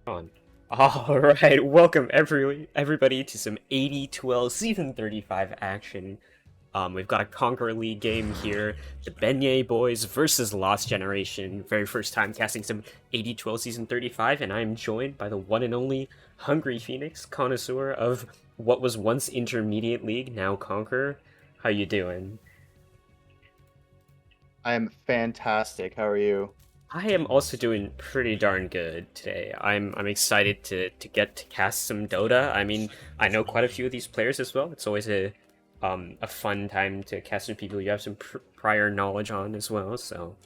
On. All right, welcome everybody to some AD2L Season 35 action. We've got a Conqueror League game here. The Beignet boys versus Lost Generation. Very first time casting some AD2L Season 35, and I'm joined by the one and only Hungry Phoenix, connoisseur of what was once Intermediate League, now Conqueror. How you doing? I'm fantastic. How are you? I am also doing pretty darn good today. I'm excited to get to cast some Dota. I mean, I know quite a few of these players as well. It's always a fun time to cast some people you have some prior knowledge on as well. So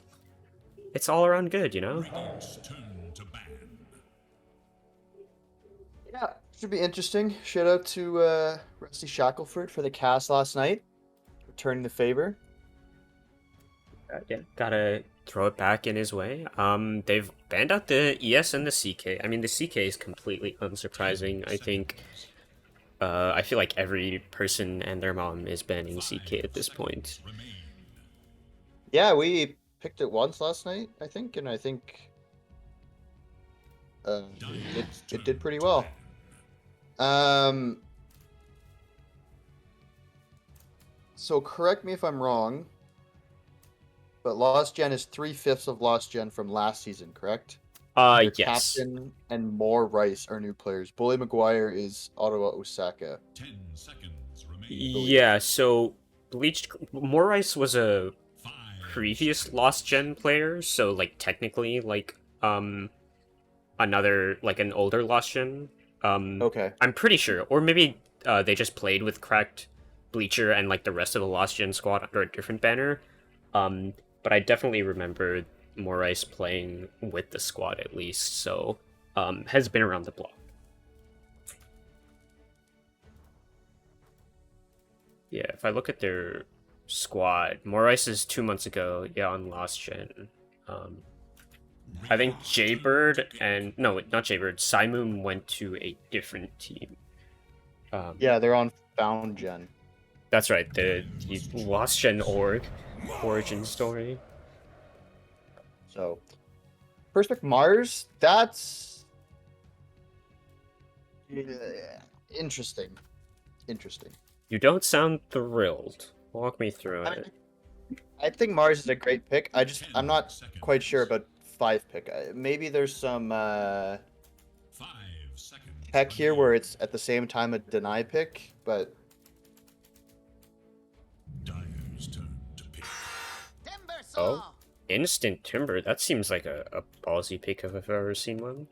it's all around good, you know. Yeah, should be interesting. Shout out to Rusty Shackelford for the cast last night, returning the favor. Yeah, gotta throw it back in his way. They've banned out the ES and the CK. I mean, the CK is completely unsurprising. I feel like every person and their mom is banning CK at this point. Yeah, we picked it once last night, I think, and I think uh, it did pretty well. Um, so correct me if I'm wrong, but Lost Gen is 3/5 of Lost Gen from last season, correct? Your Yes. captain and more Rice are new players. Bully McGuire is Ottawa Osaka. Yeah, so Bleached Morice was a previous Lost Gen player, so like technically another like an older Lost Gen. Okay. I'm pretty sure, or maybe they just played with cracked Bleacher and like the rest of the Lost Gen squad under a different banner. Um, but I definitely remember Morice playing with the squad at least, so has been around the block. Yeah, if I look at their squad, Morice is 2 months ago, yeah, on Lost Gen. Um, I think Jaybird and no, not Jaybird. Simoon went to a different team. Yeah, they're on Found Gen. That's right. The Lost Gen origin story. So, Perspect Mars, that's interesting. Interesting. You don't sound thrilled. Walk me through I it. mean, I think Mars is a great pick. I'm not quite sure about 5 pick. Maybe there's some tech here where it's at the same time a deny pick, but Oh, instant timber. That seems like a ballsy pick if I've ever seen one.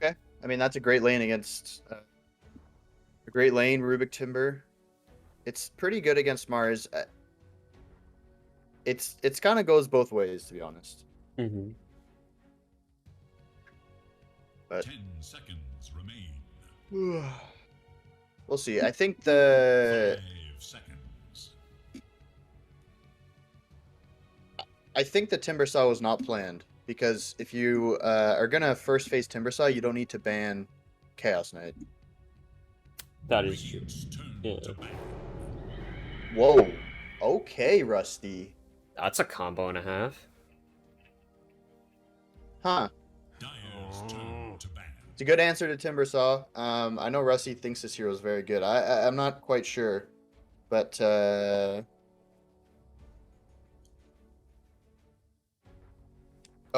okay. I mean, that's a great lane against a great lane, Rubik Timber. It's pretty good against Mars. It's kind of goes both ways, to be honest. Mm-hmm. But we'll see. I think the Timbersaw was not planned because if you are gonna first phase Timbersaw, you don't need to ban Chaos Knight. That is true. Yeah. Whoa. Okay, Rusty. That's a combo and a half. Huh. It's a good answer to Timbersaw. I know Rusty thinks this hero is very good. I'm not quite sure, but You're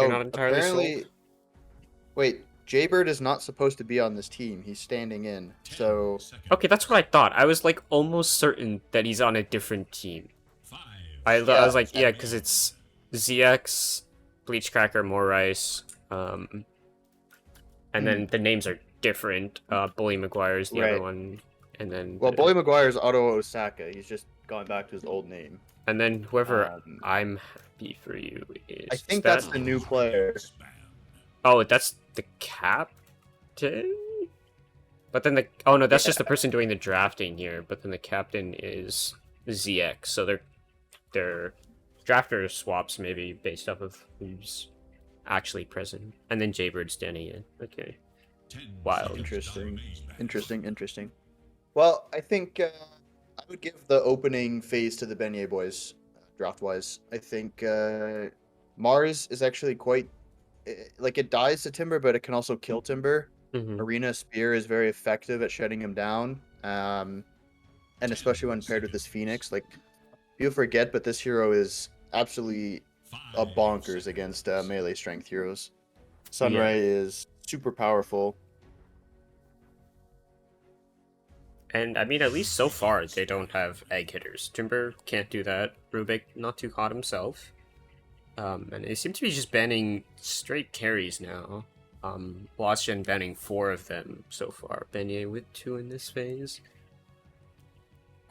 not entirely apparently, sold? wait. Jaybird is not supposed to be on this team. He's standing in. So Okay, that's what I thought. I was like almost certain that he's on a different team. I yeah, was like, yeah, because it's ZX, Bleachcracker, Morice, and then the names are different. Bully McGuire is the other right. one, and then Well, Bully McGuire is Ottawa Osaka. He's just going back to his old name. whoever Um, I'm happy for you I is think that. that's the new player. Oh, that's the captain. But then the no, that's Yeah. just the person doing the drafting here. But then the captain is ZX, so they're drafter swaps maybe based off of who's actually present, and then Jaybird standing in. Okay, wild. Interesting. Well, I think I would give the opening phase to the Beignet boys. draft-wise. I think Mars is actually quite like it dies to Timber, but it can also kill Timber. Hmm. Arena Spear is very effective at shutting him down, and especially when paired with this Phoenix. Like people forget, but this hero is absolutely a bonkers against melee strength heroes. Yeah. Sunray is super powerful. And I mean, at least so far, they don't have egg hitters. Timber can't do that. Rubik not too hot himself. And they seem to be just banning straight carries now. LostGen banning 4 of them so far. Beignet with 2 in this phase.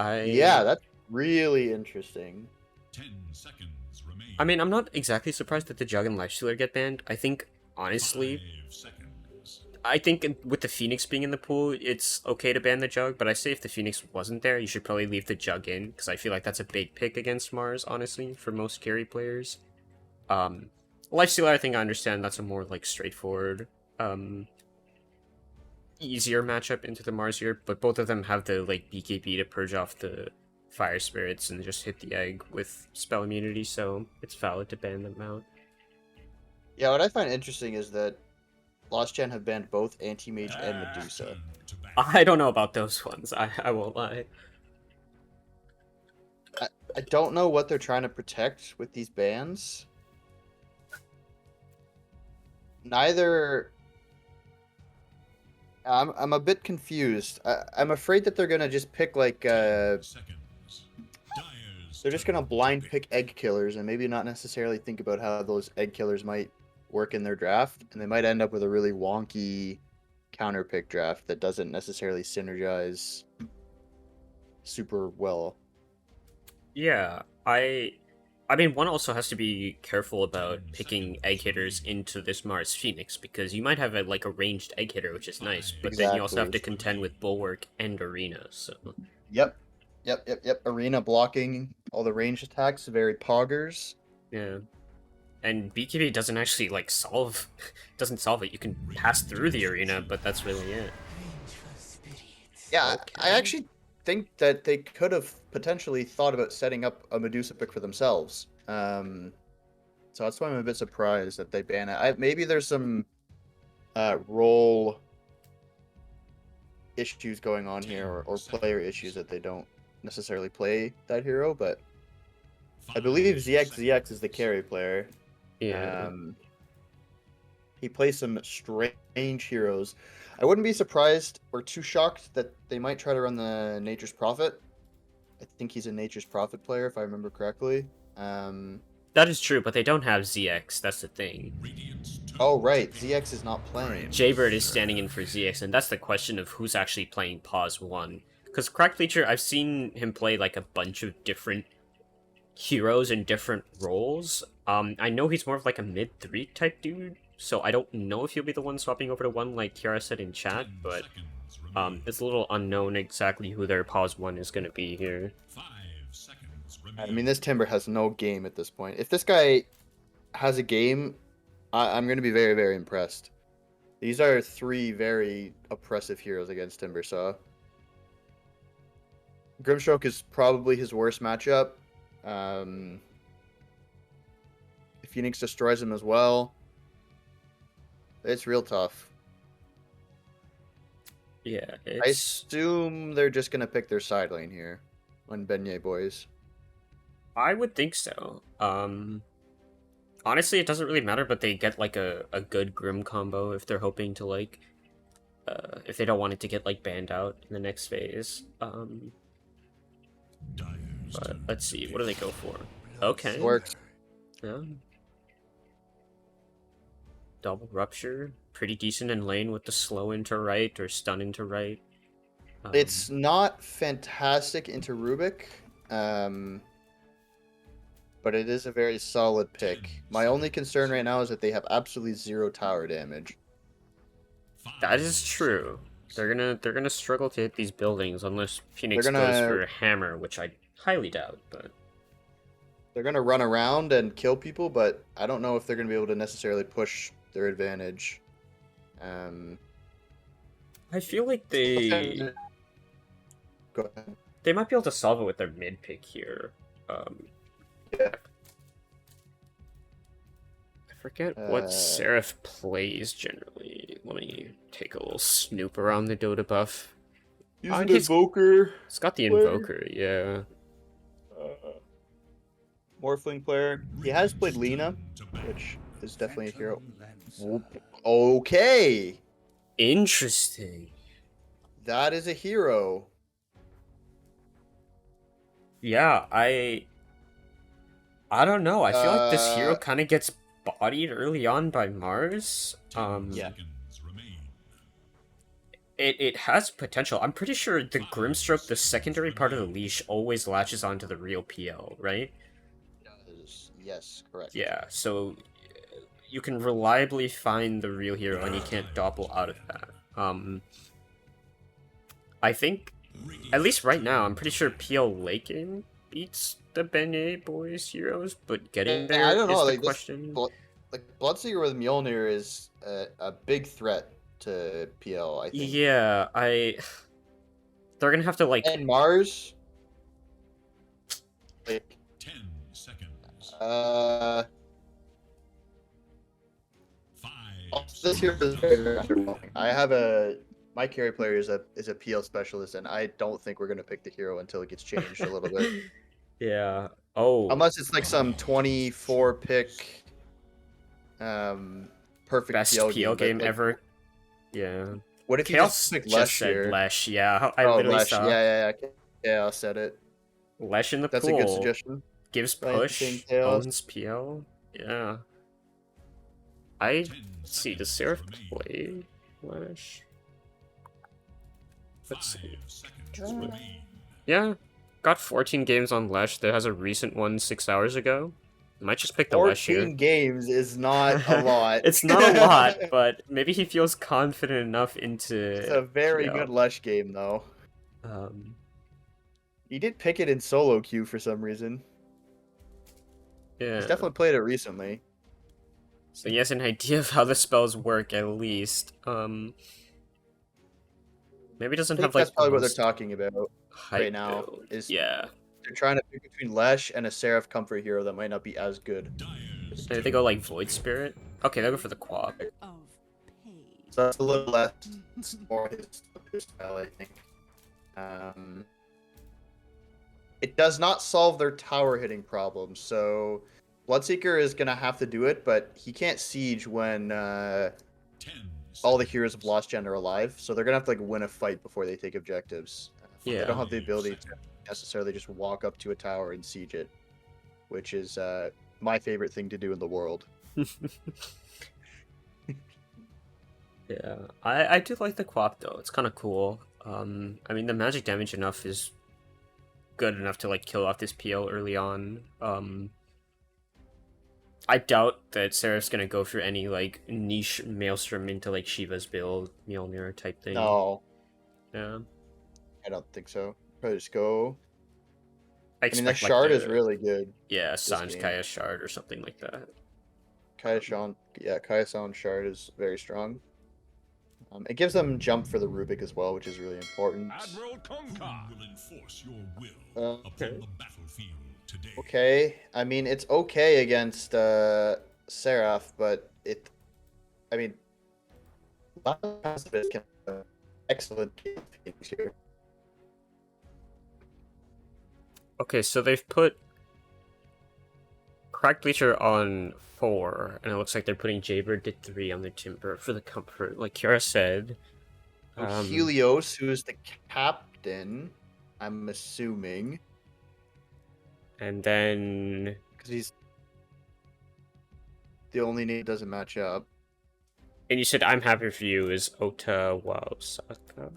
Yeah, I that's really interesting. 10 seconds remain. I mean, I'm not exactly surprised that the Jug and Lifestealer get banned. I think, honestly, 5 seconds. I think with the Phoenix being in the pool, it's okay to ban the Jug, but I say if the Phoenix wasn't there, you should probably leave the Jug in, because I feel like that's a big pick against Mars, honestly, for most carry players. Lifestealer, I think I understand that's a more, like, straightforward, easier matchup into the Mars here, but both of them have the, like, BKB to purge off the Fire Spirits and just hit the egg with spell immunity, so it's valid to ban them out. Yeah, what I find interesting is that Lost Gen have banned both Anti-Mage and Medusa. Turn to bat. I don't know about those ones, I won't lie. I don't know what they're trying to protect with these bans. Neither. I'm a bit confused. I'm afraid that they're gonna just pick like 10 seconds. Dyer's they're just gonna turn to blind pick. pick egg killers and maybe not necessarily think about how those egg killers might work in their draft, and they might end up with a really wonky counter pick draft that doesn't necessarily synergize super well. Yeah, I mean, one also has to be careful about 10 picking seconds egg hitters remaining. into this Mars Phoenix, because you might have like a ranged egg hitter, which is nice, 5 but then you also have to Exactly. seconds contend with remaining. Bulwark and Arena, so... Yep. Yep. Arena blocking all the ranged attacks, very poggers. Yeah. And BKB doesn't actually, like, solve... doesn't solve it. You can pass through the Arena, but that's really it. Yeah, I Okay. actually think that they could have potentially thought about setting up a Medusa pick for themselves. So that's why I'm a bit surprised that they ban it. Maybe there's some role issues going on here, or player issues that they don't necessarily play that hero, but I believe 5 ZX is the carry player. Yeah. He plays some strange heroes. I wouldn't be surprised or too shocked that they might try to run the Nature's Prophet. I think he's a Nature's Prophet player, if I remember correctly. That is true, but they don't have ZX, that's the thing. Radiant's turn Oh, to right. pick. ZX is not playing. Jaybird is standing in for ZX, and that's the question of who's actually playing Pause 1. Because Crack Bleacher, I've seen him play like a bunch of different heroes in different roles. I know he's more of like a mid-3 type dude, so I don't know if he'll be the one swapping over to 1 like Kiara said in chat, 10 but seconds remaining. it's a little unknown exactly who their Pause 1 is going to be here. 5 seconds I remaining. mean, this Timber has no game at this point. If this guy has a game, I'm going to be very, very impressed. These are 3 very oppressive heroes against Timbersaw. Grimstroke is probably his worst matchup. Phoenix destroys him as well. It's real tough. Yeah, I it's... assume they're just going to pick their side lane here on Beignet boys. I would think so. Honestly, it doesn't really matter, but they get like a good Grim combo if they're hoping to like, if they don't want it to get like banned out in the next phase. Dyer's But turn let's to see, pick. what do they go for? Okay. Works. Yeah. Double Rupture, pretty decent in lane with the slow into right or stun into right. It's not fantastic into Rubik, but it is a very solid pick. 10 My only seconds. concern right now is that they have absolutely 0 tower damage. That is 5 true. seconds. They're gonna struggle to hit these buildings unless Phoenix They're goes gonna- for a hammer, which I highly doubt, but... They're going to run around and kill people, but I don't know if they're going to be able to necessarily push their advantage. I feel like they Go ahead. might be able to solve it with their mid pick here. Forget what Uh, Seraph plays generally. Let me take a little snoop around the Dota buff. He's Oh, an he's- Invoker. It's got the Player. Invoker, yeah. Morphling player. He has played Lena, which is definitely a hero. Okay, Interesting. that is a hero. Yeah, I don't know. I feel like this hero Uh, kind of gets bodied early on by Mars. Yeah. Seconds remain. It has potential. I'm pretty sure the Grimstroke, the secondary part of the leash, always latches onto the real PL, right? Yes, correct. Yeah, so you can reliably find the real hero and you can't doppel out of that. I think, at least right now, I'm pretty sure PL late game beats the Beignet boys heroes, but getting there I don't know. is the Like question. Bloodseeker with Mjolnir is a big threat to PL. I think. Yeah, they're gonna have to like. And Mars. Like, 10 seconds. 5 this hero is very, very underwhelming. I have my carry player is a PL specialist, and I don't think we're gonna pick the hero until it gets changed a little bit. Yeah. Oh. Unless it's like some 24 pick, perfect Best PL, PL game like, ever. Yeah. What if you Chaos just picked just Lesh said here? Lesh. Yeah, I Oh, literally Lesh. saw Yeah. I said it. Lesh in the That's pool. a good suggestion. Gives Right, push, same Chaos. owns PL. Yeah. I 10 see. Does seconds Seraph remain. play Lesh? Let's 5 see. seconds remain. Yeah. Got 14 games on Lesh. There has a recent one 6 hours ago. Might just pick the Lesh 14 here. games is not a lot. It's not a lot, but maybe he feels confident enough into. It's a very PL. good Lesh game, though. He did pick it in solo queue for some reason. Yeah. He's definitely played it recently. So he has an idea of how the spells work at least. Maybe I doesn't think have like that's probably the what they're most talking about hype right now. build. Is Yeah. they're trying to pick between Lesh and a Seraph Comfort hero that might not be as good. Dyer's Maybe they go like Void Spirit. Okay, they'll go for the Quag. Of pain. So that's a little less more his style, I think. It does not solve their tower hitting problem, so Bloodseeker is gonna have to do it, but he can't siege when 10 all the heroes of Lost Gen are alive. So they're gonna have to like win a fight before they take objectives. They Yeah. don't have the ability to necessarily just walk up to a tower and siege it, which is my favorite thing to do in the world. Yeah, I do like the Quap though. It's kind of cool. I mean, the magic damage enough is good enough to like kill off this PL early on. I doubt that Seraph's gonna go for any like niche Maelstrom into like Shiva's build, Mjolnir type thing. No, Yeah. I don't think so. Probably just go. I I mean, the expect, like, shard is the- really good. Yeah, Sanj game. Kaya shard or something like that. Kayasan shard is very strong. It gives them jump for the Rubik as well, which is really important. Admiral Conqueror will enforce your will upon Okay. the battlefield today. Okay, I mean it's okay against Seraph, but I mean, Pacifist can have excellent games here. Okay, so they've put Cracked Bleacher on 4, and it looks like they're putting Jaybird to 3 on their Timber for the comfort, like Kiara said. Helios, who is the captain, I'm assuming, And then because he's the only name that doesn't match up. And you said I'm happy for you is Ota Waosaka.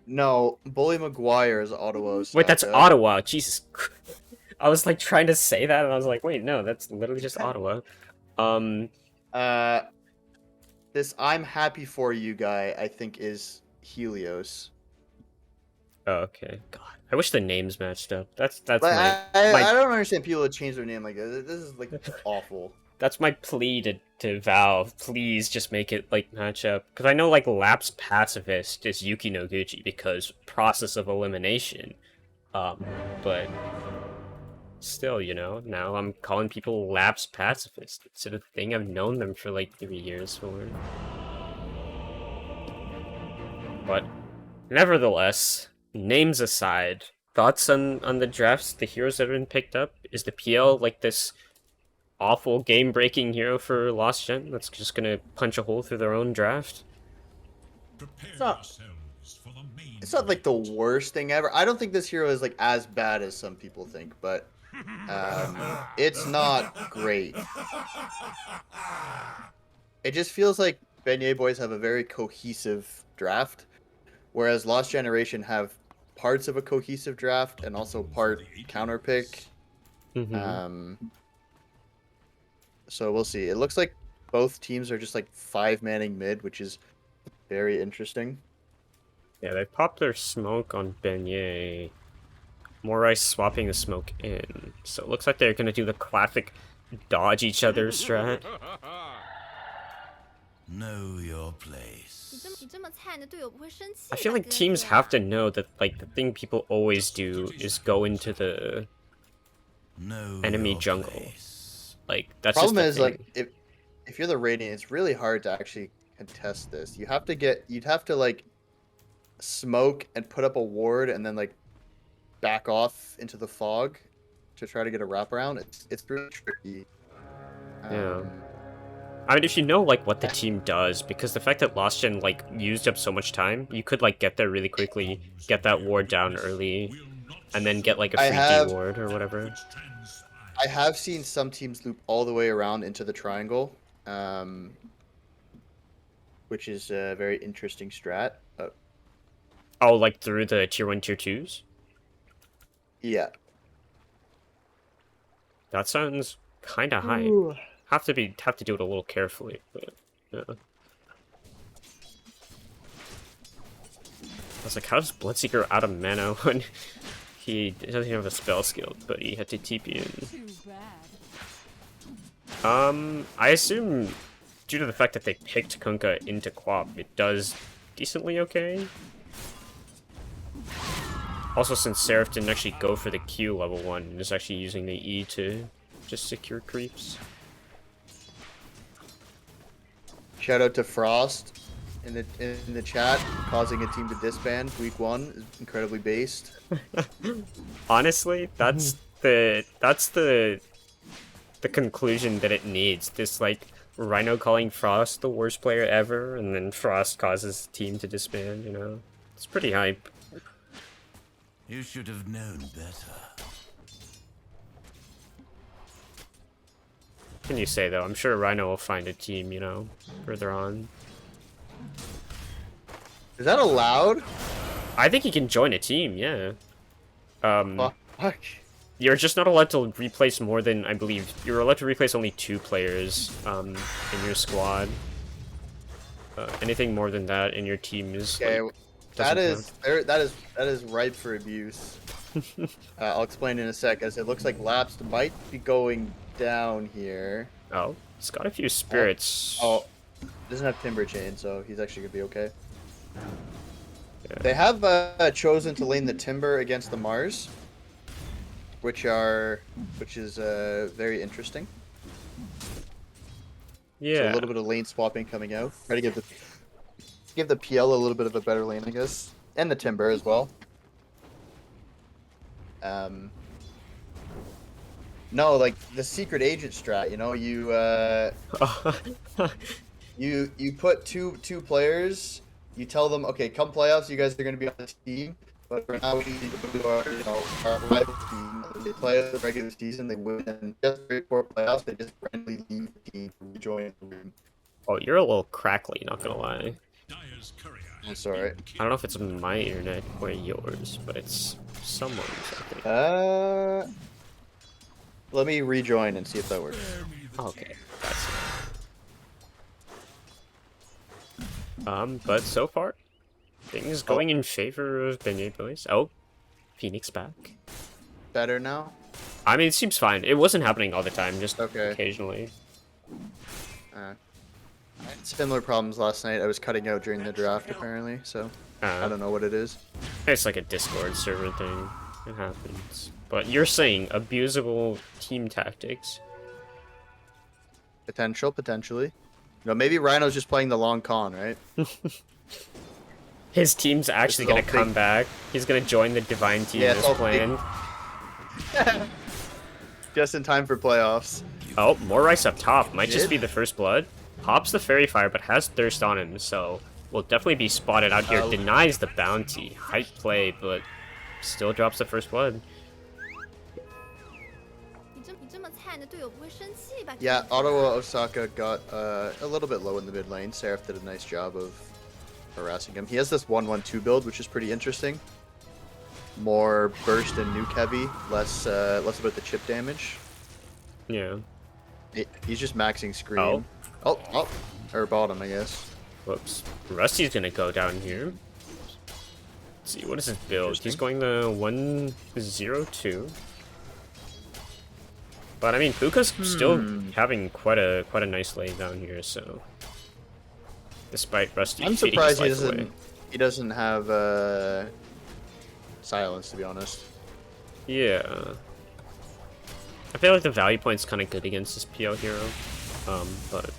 No, Bully Maguire is Ottawa. Wait, that's Osaka. Ottawa. Jesus. I was like trying to say that and I was like, wait, no, that's literally just Ottawa. This I'm happy for you guy, I think, is Helios. Oh, okay. God. I wish the names matched up. That's But my I don't understand people that change their name like this. This is like awful. that's my plea to Valve. Please just make it like match up. Because I know like Lapse Pacifist is Yuki no Guchi because process of elimination. But still, now I'm calling people lapsed pacifists. It's a thing I've known them for like 3 years for. But nevertheless, names aside, thoughts on the drafts, the heroes that have been picked up? Is the PL like this awful game-breaking hero for Lost Gen that's just gonna punch a hole through their own draft? It's not like the worst thing ever. I don't think this hero is like as bad as some people think, but it's not great. It just feels like Beignet boys have a very cohesive draft, whereas Lost Generation have parts of a cohesive draft and also part counter pick. So we'll see. It looks like both teams are just like 5-manning mid, which is very interesting. Yeah, they popped their smoke on Beignet. More ice swapping the smoke in. So it looks like they're gonna do the classic dodge each other strat. Know your place. I feel like teams have to know that like the thing people always do is go into the enemy jungle. Like that's Problem just is the like thing. if you're the Radiant, it's really hard to actually contest this. You'd have to like smoke and put up a ward and then like back off into the fog to try to get a wraparound. It's really tricky. Yeah. I mean, if you know like what the team does, because the fact that Lost Gen like used up so much time, you could like get there really quickly, get that ward down early, and then get like a free D ward or whatever. I have seen some teams loop all the way around into the triangle, which is a very interesting strat. Oh, like through the tier 1, tier 2s? Yeah. That sounds kind of high. Have to do it a little carefully, but yeah. I was like, how does Bloodseeker out of mana when he doesn't have a spell skill, but he had to TP in? I assume due to the fact that they picked Kunkka into Quap, it does decently okay. Also, since Seraph didn't actually go for the Q level 1, and is actually using the E to just secure creeps. Shout out to Frost in the chat, causing a team to disband week 1 is incredibly based. Honestly, that's the conclusion that it needs. This like Rhino calling Frost the worst player ever, and then Frost causes the team to disband. It's pretty hype. You should have known better. What can you say though? I'm sure Rhino will find a team, further on. Is that allowed? I think he can join a team, yeah. Fuck. You're just not allowed to replace more than, I believe, you're allowed to replace only 2 players in your squad. Anything more than that in your team is Okay, like, that is ripe for abuse. I'll explain in a sec, as it looks like Lapsed might be going down here. Oh, it's got a few spirits. Oh, doesn't have Timber Chain, so he's actually gonna be okay. Yeah. They have chosen to lane the Timber against the Mars, which is very interesting. Yeah. So a little bit of lane swapping coming out. Try to give the PL a little bit of a better lane, I guess, and the Timber as well. No, like the secret agent strat, you put two players, you tell them, okay, come playoffs, you guys are going to be on the team, but for now we need to go to our rival team. They play the regular season, they win, and just before playoffs, they just randomly leave the team to rejoin the room. Oh, you're a little crackly, not gonna lie. I'm sorry. I don't know if it's my internet or yours, but it's someone's, I think. Let me rejoin and see if that works. Okay, that's it. But so far, things going in favor of Beignet boys. Oh, Phoenix back. Better now? I mean, it seems fine. It wasn't happening all the time, just Okay. occasionally. I had similar problems last night. I was cutting out during the draft, apparently, so I don't know what it is. It's like a Discord server thing. It happens. But you're saying abusable team tactics. Potentially. You know, maybe Rhino's just playing the long con, right? His team's actually is all gonna come big. back. He's gonna join the Divine team Yeah, this it's all plan. Just in time for playoffs. Oh, more rice up top. Might just Did? be the first blood. Pops the Fairy Fire, but has Thirst on him, so will definitely be spotted out here. Denies the bounty. Hype play, but still drops the first blood. Yeah, Ottawa Osaka got a little bit low in the mid lane. Seraph did a nice job of harassing him. He has this 1-1-2 build, which is pretty interesting. More burst and nuke heavy, less about the chip damage. Yeah. He's just maxing screen. Oh, or bottom, I guess. Whoops. Rusty's gonna go down here. Let's see, what is his build? He's going the 1-0-2. But I mean, Puka's still having quite a nice lane down here, so despite Rusty I'm feeding his surprised life away. he doesn't have silence, to be honest. Yeah. I feel like the value point's kind of good against this PL hero, but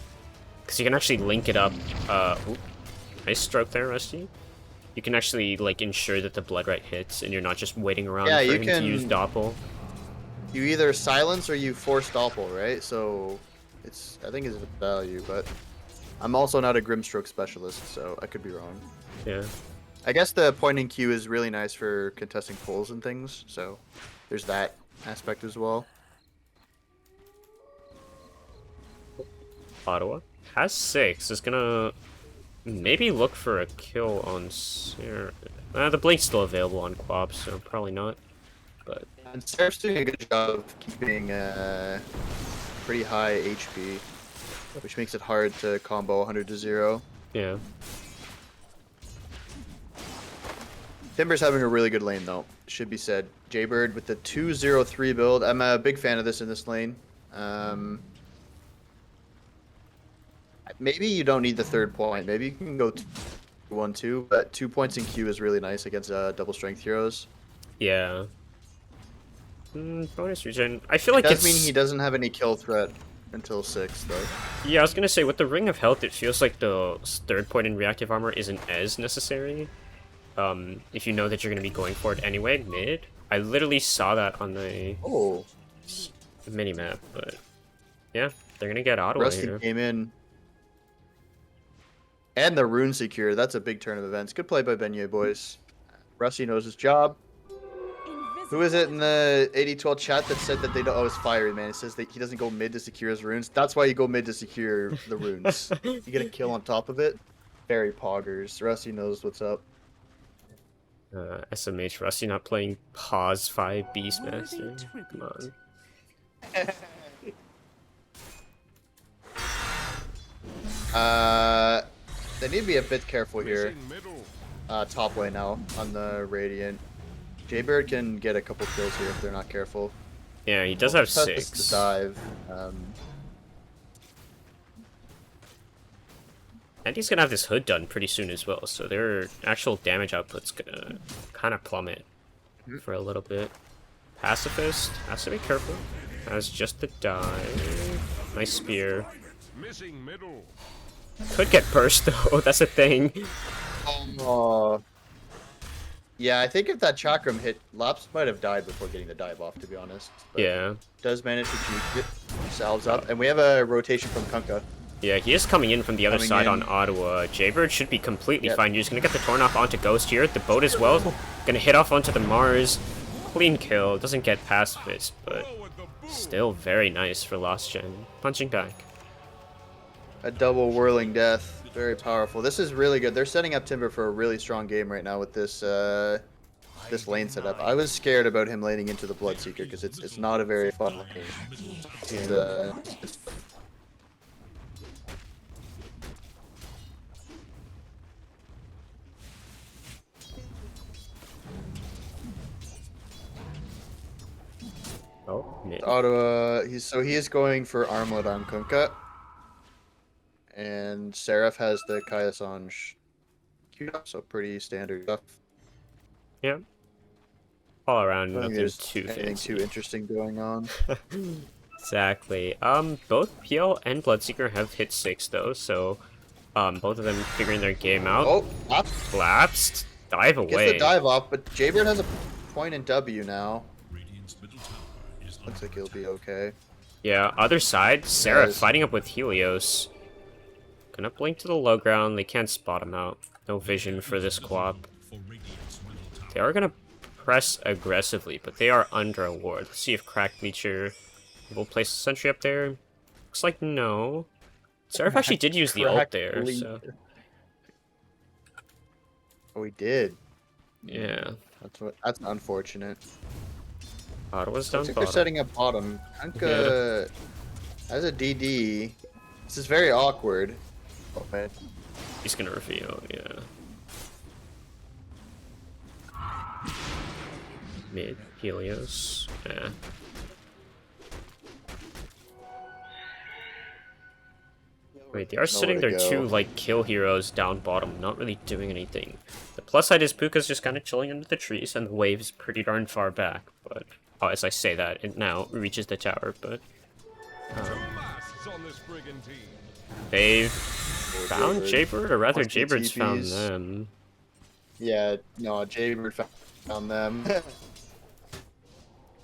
because you can actually link it up. Ooh, nice stroke there, Rusty. You can actually like ensure that the blood right hits, and you're not just waiting around for him to use Doppel. You either silence or you force Doppel, right? So I think it's value, but I'm also not a Grimstroke specialist, so I could be wrong. Yeah. I guess the pointing Q is really nice for contesting pulls and things, so there's that aspect as well. Ottawa has 6. Is gonna maybe look for a kill on Sarah. The Blink's still available on Quap, so probably not. But And Seraph's doing a good job of keeping pretty high HP, which makes it hard to combo 100 to 0. yeah. Timber's having a really good lane, though. Should be said. Jaybird with the 2-0-3 build. I'm a big fan of this in this lane. Maybe you don't need the third point. Maybe you can go 1-2, but 2 points in Q is really nice against double strength heroes. Yeah. Bonus regen. I feel like It it's... does mean he doesn't have any kill threat until 6, though. Yeah, I was gonna say, with the Ring of Health, it feels like the third point in reactive armor isn't as necessary. If you know that you're gonna be going for it anyway, mid. I literally saw that on the mini-map, but yeah, they're gonna get Ottawa Rusty here. came in. And the rune secure. That's a big turn of events. Good play by Beignet, boys. Rusty knows his job. Who is it in the AD2L chat that said that they don't... Oh, it's Fiery, man. It says that he doesn't go mid to secure his runes. That's why you go mid to secure the runes. You get a kill on top of it. Very poggers. Rusty knows what's up. SMH Rusty not playing Pause 5 Beastmaster. Come on. They need to be a bit careful here. Top lane now on the Radiant. Jaybird can get a couple kills here if they're not careful. Yeah, he does have Test 6. the dive. And he's gonna have this hood done pretty soon as well, so their actual damage output's gonna kind of plummet for a little bit. Pacifist has to be careful. Has just the dive. Nice spear. Could get burst though. That's a thing. Oh. Yeah, I think if that chakram hit, Laps might have died before getting the dive off, to be honest. But Yeah. does manage to juke it. Salves up. And we have a rotation from Kunkka. Yeah, he is coming in from the other Coming side in. on Ottawa. Jaybird should be completely Yep. fine. You're just gonna get the Torn off onto Ghost here. The boat as well. Gonna hit off onto the Mars. Clean kill. Doesn't get Pacifist, but still very nice for Lost Gen. Punching back. A double whirling death. Very powerful. This is really good. They're setting up Timber for a really strong game right now with this this lane setup. I was scared about him laning into the Bloodseeker because it's not a very fun lane. It's Oh, mid. Ottawa. He is going for Armlet on Kunkka. And Seraph has the Kaya Sange queued up, so pretty standard stuff. Yeah. all around I don't think nothing there's too anything fancy. too interesting going on. Exactly. Both PL and Bloodseeker have hit 6 though, so both of them figuring their game out. Oh, up. Collapsed. Dive Gets away. the dive off, but Jaybird has a point in W now. Radiant's middle tower is Looks like he'll be okay. Yeah, other side, Sarah Yes. fighting up with Helios. Gonna blink to the low ground, they can't spot him out. No vision for this quap. for Radiant's middle tower. They are gonna press aggressively, but they are under a ward. Let's see if Cracked Bleacher will place a sentry up there. Looks like no. Seraph actually did use the ult Cracked there, so Bleacher. Oh, he did. yeah. That's unfortunate. Ottawa's down Looks like they're bottom. setting up bottom. Kanka as a DD. This is very awkward. Oh man. He's gonna reveal, yeah. Mid Helios. Yeah. Wait, they are sitting Nowhere there to two go. like kill heroes down bottom, not really doing anything. The plus side is Puka's just kind of chilling under the trees, and the wave's pretty darn far back. But oh, as I say that, it now reaches the tower. But they've found Jaybird, or rather, Must be Jaybird's found TPs. them. Yeah, no, Jaybird found them.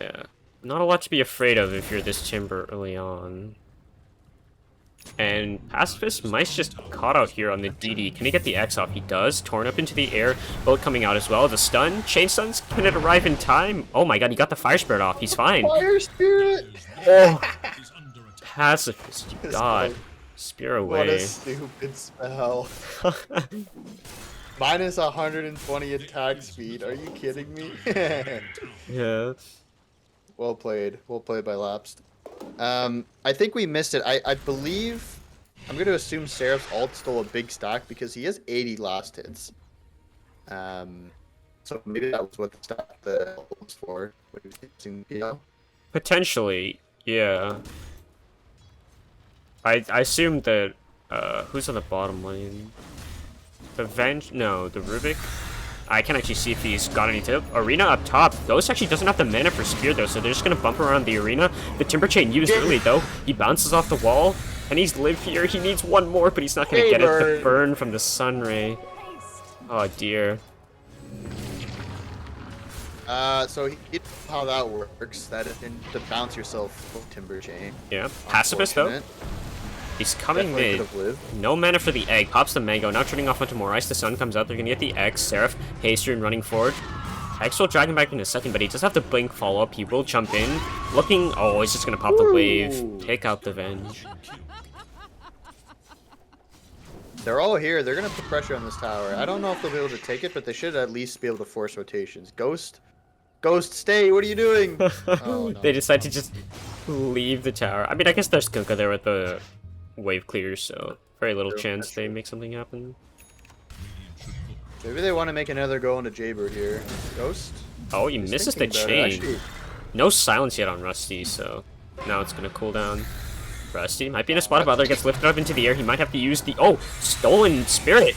Yeah, not a lot to be afraid of if you're this Timber early on. And Pacifist Mice just caught out here on the DD. Can he get the X off? He does. Torn up into the air. Boat coming out as well. The stun. Chain stuns. Can it arrive in time? Oh my god, he got the Fire Spirit off. He's fine. Fire Spirit! Oh, Is under attack. Pacifist. You god. Spear What a away. stupid spell. Minus 120 attack speed. Are you kidding me? Yeah. Well played. Well played by Lapsed. I think we missed it. I believe... I'm going to assume Seraph's ult stole a big stack because he has 80 last hits. So maybe that was what the ult was for. What he was using PL. Potentially. Yeah. I assume that, who's on the bottom lane? The Venge? No, the Rubik? I can actually see if he's got any tip. Arena up top. Ghost actually doesn't have the mana for Spear though, so they're just gonna bump around the arena. The Timber Chain used early though. He bounces off the wall, and he's live here. He needs one more, but he's not gonna get it. The Burn. burn from the Sun Ray. Oh dear. So how that works. That is to bounce yourself with Timber Chain. Yeah. Pacifist though. Unfortunate. He's coming Definitely mid. could have lived. No mana for the egg. Pops the mango. Now turning off onto more ice. The sun comes out. They're gonna get the X. Seraph, Haster, and running forward. X will drag him back in a second, but he does have the blink follow up. He will jump in. Looking. Oh, he's just gonna pop the wave. Ooh. Take out the Venge. They're all here. They're gonna put pressure on this tower. I don't know if they'll be able to take it, but they should at least be able to force rotations. Ghost, stay. What are you doing? Oh, no. They decide to just leave the tower. I mean, I guess there's Kunkka there with the wave clear, so very little True, chance that's they true. make something happen. Maybe they want to make another go into Jaybird here. Ghost. Oh, he He's misses the thinking about it. chain. Actually, No silence yet on Rusty, so now it's gonna cool down. Rusty might be in a spot if other gets lifted up into the air. He might have to use the Stolen Spirit.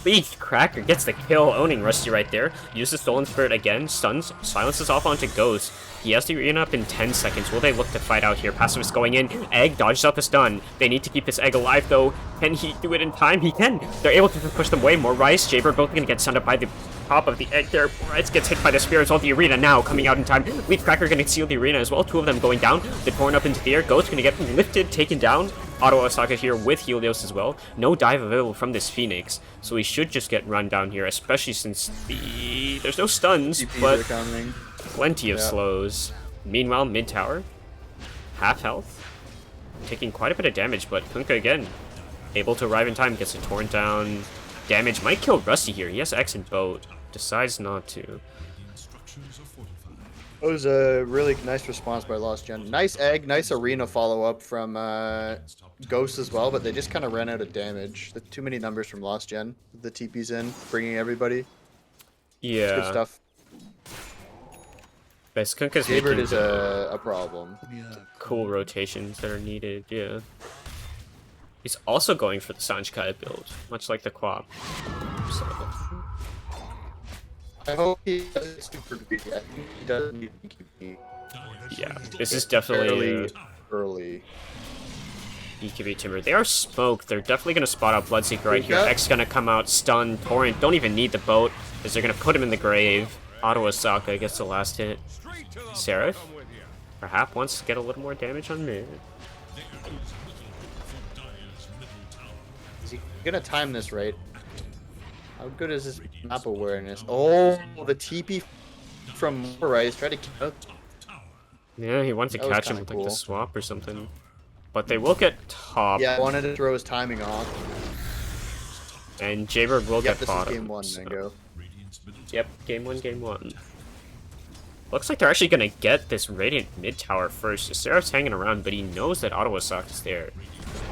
Leech Cracker gets the kill, owning Rusty right there. Uses Stolen Spirit again, stuns, silences off onto Ghost. He has the arena up in 10 seconds. Will they look to fight out here? Pacifist going in. Egg dodges out the stun. They need to keep this egg alive though. Can he do it in time? He can. They're able to push them way more. Rice, Jaybird both gonna get stunned up by the top of the egg there. Rice gets hit by the spear as well. The arena now coming out in time. Leaf Cracker gonna seal the arena as well. Two of them going down. They're torn up into the air. Ghost gonna get lifted, taken down. Ottawa Osaka here with Helios as well. No dive available from this Phoenix, so we should just get run down here, especially since there's no stuns, TPs but are coming. plenty of Yeah. slows. Meanwhile, mid tower, half health, taking quite a bit of damage, but Kunkka again, able to arrive in time, gets it torn down. Damage might kill Rusty here. He has X and boat, decides not to. Structures are fortified. That was a really nice response by Lost Gen. Nice egg, nice arena follow up from Ghost as well, but they just kind of ran out of damage. Too many numbers from Lost Gen. The TP's in, bringing everybody. Yeah, Good stuff. Best Kunkka's Jaybird making is a problem. cool rotations that are needed. Yeah. He's also going for the Sanjkai build, much like the Quap. So, I hope he doesn't super greedy. I think he does need to keep Yeah, this is definitely early. EQB Timber. They are smoked. They're definitely going to spot out Bloodseeker right here. Yep. X going to come out, stun. Torrent don't even need the boat, because they're going to put him in the grave. Ottawa Saka gets the last hit. Seraph perhaps wants to get a little more damage on mid. Is he gonna time this right? How good is his map awareness? Oh, the TP from Rise. Try to kill. Yeah, he wanted to That was catch him kinda with like cool. the swap or something. But they will get top, Yeah, I wanted to throw his timing off. and Jaybird will Yep, get this bottom. is game 1, so- Mango. Yep, game one. Looks like they're actually gonna get this Radiant mid tower first. Seraph's hanging around, but he knows that Ottawa Sock is there.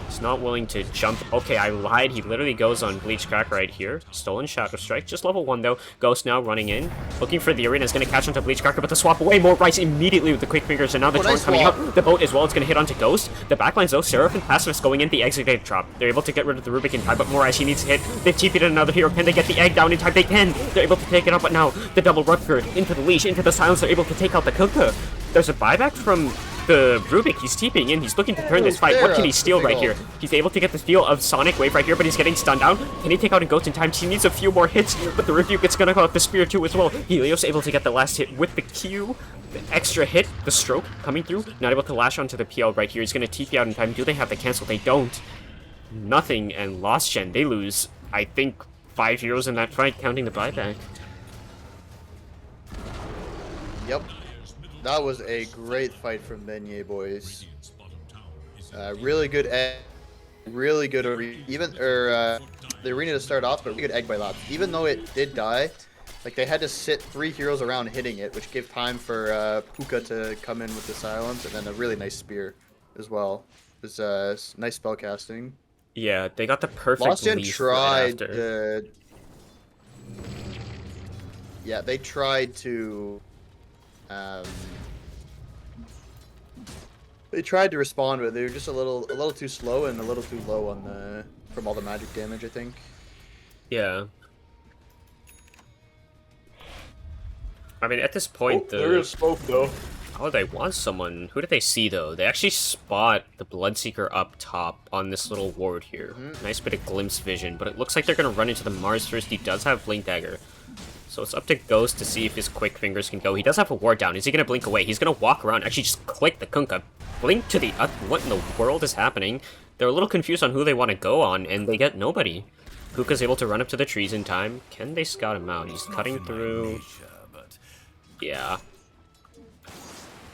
He's not willing to jump. Okay, I lied. He literally goes on Bleach Crack right here. Stolen Shadow Strike. Just level 1 though. Ghost now running in. Looking for the arena. Is going to catch onto Bleach Cracker, but the swap away. More Rice immediately with the quick fingers. And now the Torn nice coming swap. up. The boat as well. It's going to hit onto Ghost. The backlines though. Seraph and Pacifist going in. The exit gate drop. They're able to get rid of the Rubik in time, but more Rice he needs to hit. They've TP'd another hero. Can they get the egg down in time? They can. They're able to take it up, but now the double rupture into the leash, into the silence. They're able to take out the Kuka. There's a buyback from the Rubik. He's TPing in. He's looking to turn this fight. What can he steal right here? He's able to get the steal of Sonic Wave right here, but he's getting stunned down. Can he take out a Ghost in time? He needs a few more hits, but the Rebuke is gonna go out the Spear too as well. Helios able to get the last hit with the Q. The extra hit, the stroke coming through. Not able to lash onto the PL right here. He's gonna TP out in time. Do they have the cancel? They don't. Nothing, and Lost Gen, they lose, I think, 5 heroes in that fight, counting the buyback. Yep. That was a great fight from Beignet, boys. Really good egg. Really good the arena to start off, but really good egg by laps. Even though it did die, like they had to sit 3 heroes around hitting it, which gave time for Puka to come in with the silence, and then a really nice spear as well. It was nice spell casting. Yeah, they got the perfect Lost Gen leaf tried right after. Yeah, they tried to they tried to respond, but they were just a little too slow and a little too low on the from all the magic damage, I think. Yeah. I mean, at this point, There is smoke though. oh, they want someone. Who did they see, though? They actually spot the Bloodseeker up top on this little ward here. Nice bit of glimpse vision, but it looks like they're going to run into the Mars first. He does have Blink Dagger. So it's up to Ghost to see if his quick fingers can go. He does have a ward down. Is he going to blink away? He's going to walk around, actually just click the Kunkka. Blink to the what in the world is happening? They're a little confused on who they want to go on, and they get nobody. Kuka's able to run up to the trees in time. Can they scout him out? He's cutting through. But Yeah.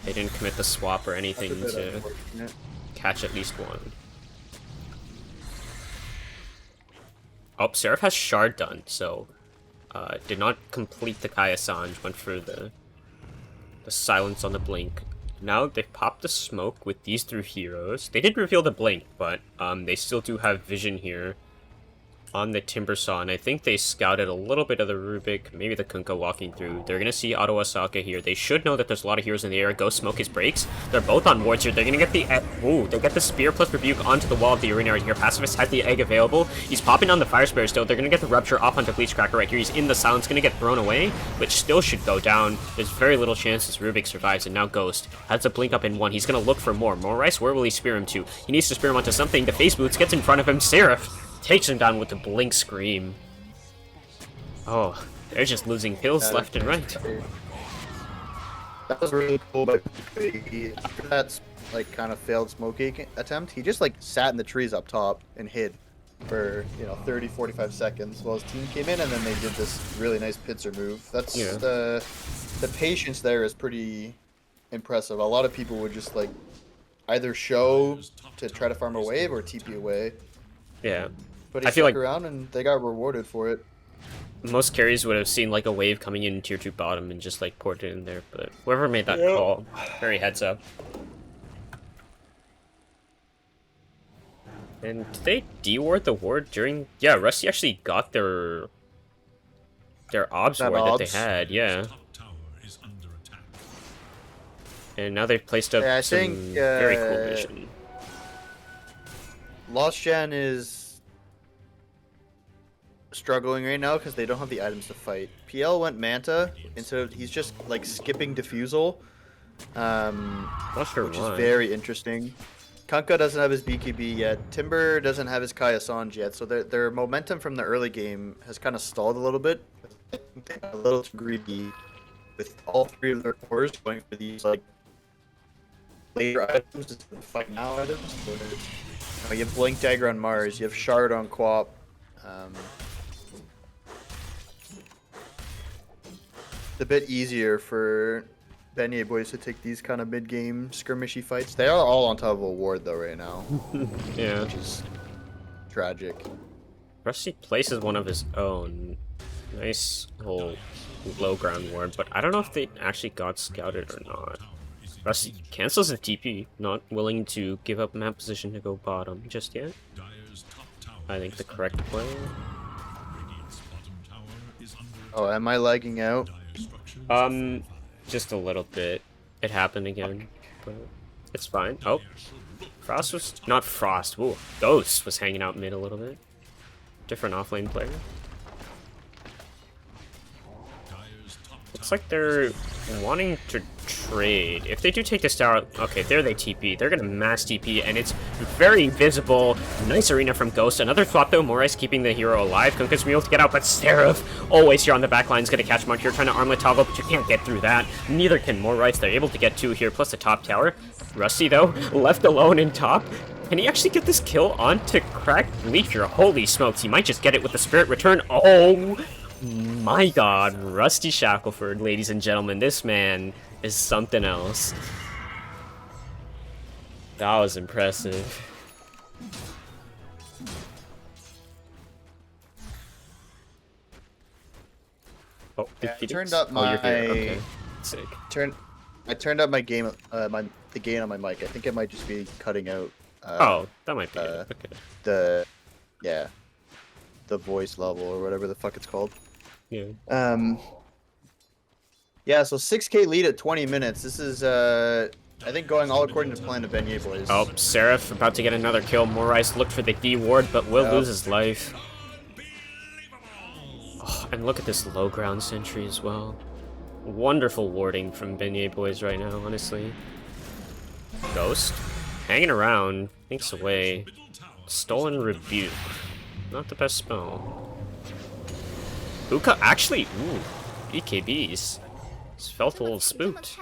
They didn't commit the swap or anything to catch at least one. Oh, Seraph has Shard done, so did not complete the Kaya Sanj, went for the silence on the blink. Now they've popped the smoke with these 3 heroes. They did reveal the blink, but they still do have vision here on the Timbersaw, and I think they scouted a little bit of the Rubik, maybe the Kunkka walking through. They're gonna see Ottawa Saka here. They should know that there's a lot of heroes in the air. Go smoke his breaks. They're both on wards here. They're gonna get the they get the spear plus rebuke onto the wall of the arena right here. Pacifist had the egg available. He's popping on the fire spear still. They're gonna get the rupture off onto Bleach Cracker right here. He's in the silence, gonna get thrown away, which still should go down. There's very little chance this Rubik survives, and now Ghost has a blink up in 1. He's gonna look for more. More Rice, where will he spear him to? He needs to spear him onto something. The face boots gets in front of him. Seraph takes him down with the blink scream. Oh, they're just losing kills left and right. That was really cool, but after that like kind of failed smoking attempt, he just like sat in the trees up top and hid for 30-45 seconds while his team came in, and then they did this really nice pincer move. That's the patience there is pretty impressive. A lot of people would just like either show to try to farm a wave or TP away. Yeah. But he I feel stuck like around and they got rewarded for it. most carries would have seen like a wave coming in tier 2 bottom and just like poured it in there, but whoever made that call, very heads up. And did they deward the ward during? Yeah, Rusty actually got their obs That ward that obs. they had, yeah. Top tower is under attack. And now they've placed up Yeah, I some think, very cool vision. Lost Gen is struggling right now because they don't have the items to fight. PL went Manta instead of he's just like skipping Diffusal, Not sure which why. is very interesting. Kanka doesn't have his BKB yet. Timber doesn't have his Kaya Sanj yet, so their momentum from the early game has kind of stalled a little bit. They got a little too greedy with all three of their cores going for these like later items instead of fight now items. So you have Blink Dagger on Mars, you have Shard on Quap. It's a bit easier for Beignet boys to take these kind of mid-game skirmishy fights. They are all on top of a ward though right now, Yeah. which is tragic. Rusty places one of his own. Nice whole low ground ward, but I don't know if they actually got scouted or not. Rusty cancels the TP, not willing to give up map position to go bottom just yet. I think the correct play. Oh, am I lagging out? Just a little bit. It happened again, but it's fine. Oh, Frost was not Frost. Ooh, Ghost was hanging out mid a little bit. Different offlane player. Looks like they're wanting to trade. If they do take this tower, okay, there they TP. They're gonna mass TP, and it's very visible. Nice arena from Ghost. Another flop though. Morais keeping the hero alive. Kunka's able to get out, but Seraph always here on the back line is gonna catch Monk. You're trying to armlet toggle, but you can't get through that. Neither can Morais. They're able to get two here, plus the top tower. Rusty though, left alone in top. Can he actually get this kill onto Cracked Leafier? Holy smokes, he might just get it with the Spirit Return. Oh my god, Rusty Shackleford, ladies and gentlemen. This man is something else. That was impressive. Oh, Yeah, I turned up my you're here. Okay. Sick. I turned up my game the gain on my mic. I think it might just be cutting out Oh, that might be it. Okay. the voice level or whatever the fuck it's called. Yeah. Yeah, so 6k lead at 20 minutes. This is I think going all according to plan to Beignet boys. Oh, Seraph about to get another kill. Morais looked for the D ward, but will lose his life. Oh, and look at this low ground sentry as well. Wonderful warding from Beignet boys right now, honestly. Ghost hanging around, thinks away. Stolen Rebuke. Not the best spell. Uka actually, ooh, BKBs. Just felt a little spooked.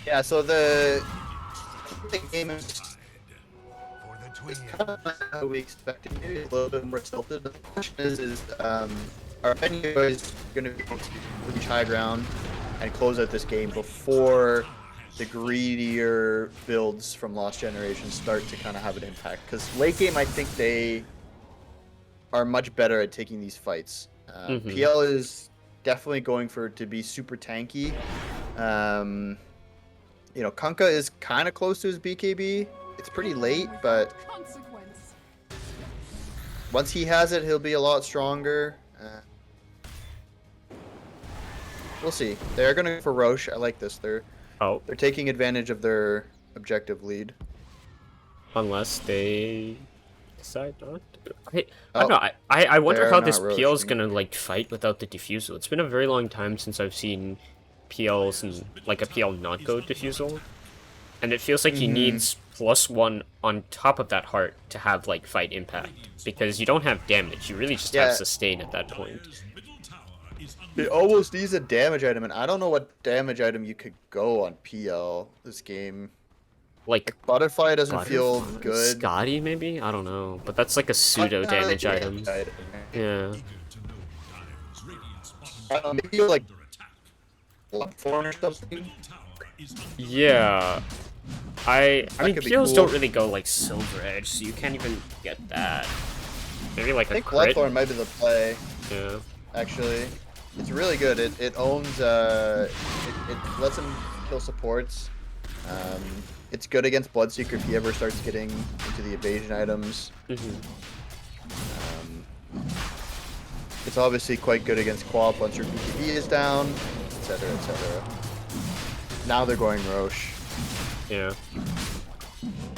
Yeah, so the game is kind of how we expected it. It's a little bit more tilted. The question is are Beignet boys going to be able to reach high ground and close out this game before the greedier builds from Lost Generation start to kind of have an impact? Because late game, I think they are much better at taking these fights. PL is definitely going for it to be super tanky. You know, Kanka is kind of close to his BKB. It's pretty late, but once he has it, he'll be a lot stronger. We'll see. They're gonna go for Roche. I like this. They're taking advantage of their objective lead. Unless they decide not to. I don't know. I wonder how this PL is gonna like fight without the diffusal. It's been a very long time since I've seen PLs and like a PL not go diffusal, and it feels like he needs +1 on top of that heart to have like fight impact, because you don't have damage. You really just have sustain at that point. It almost needs a damage item, and I don't know what damage item you could go on PL this game. Like Butterfly doesn't feel good. Scotty maybe? I don't know, but that's like a pseudo damage item. Yeah. Maybe like Bloodthorn or something. Yeah. I mean, PLs cool. don't really go like Silver Edge, so you can't even get that. Maybe like I think a crit. Bloodthorn might be the play. Yeah. Actually, it's really good. It owns. It lets him kill supports. It's good against Bloodseeker if he ever starts getting into the evasion items. It's obviously quite good against Quap once your BKB is down, etc., etc. Now they're going Roche. Yeah.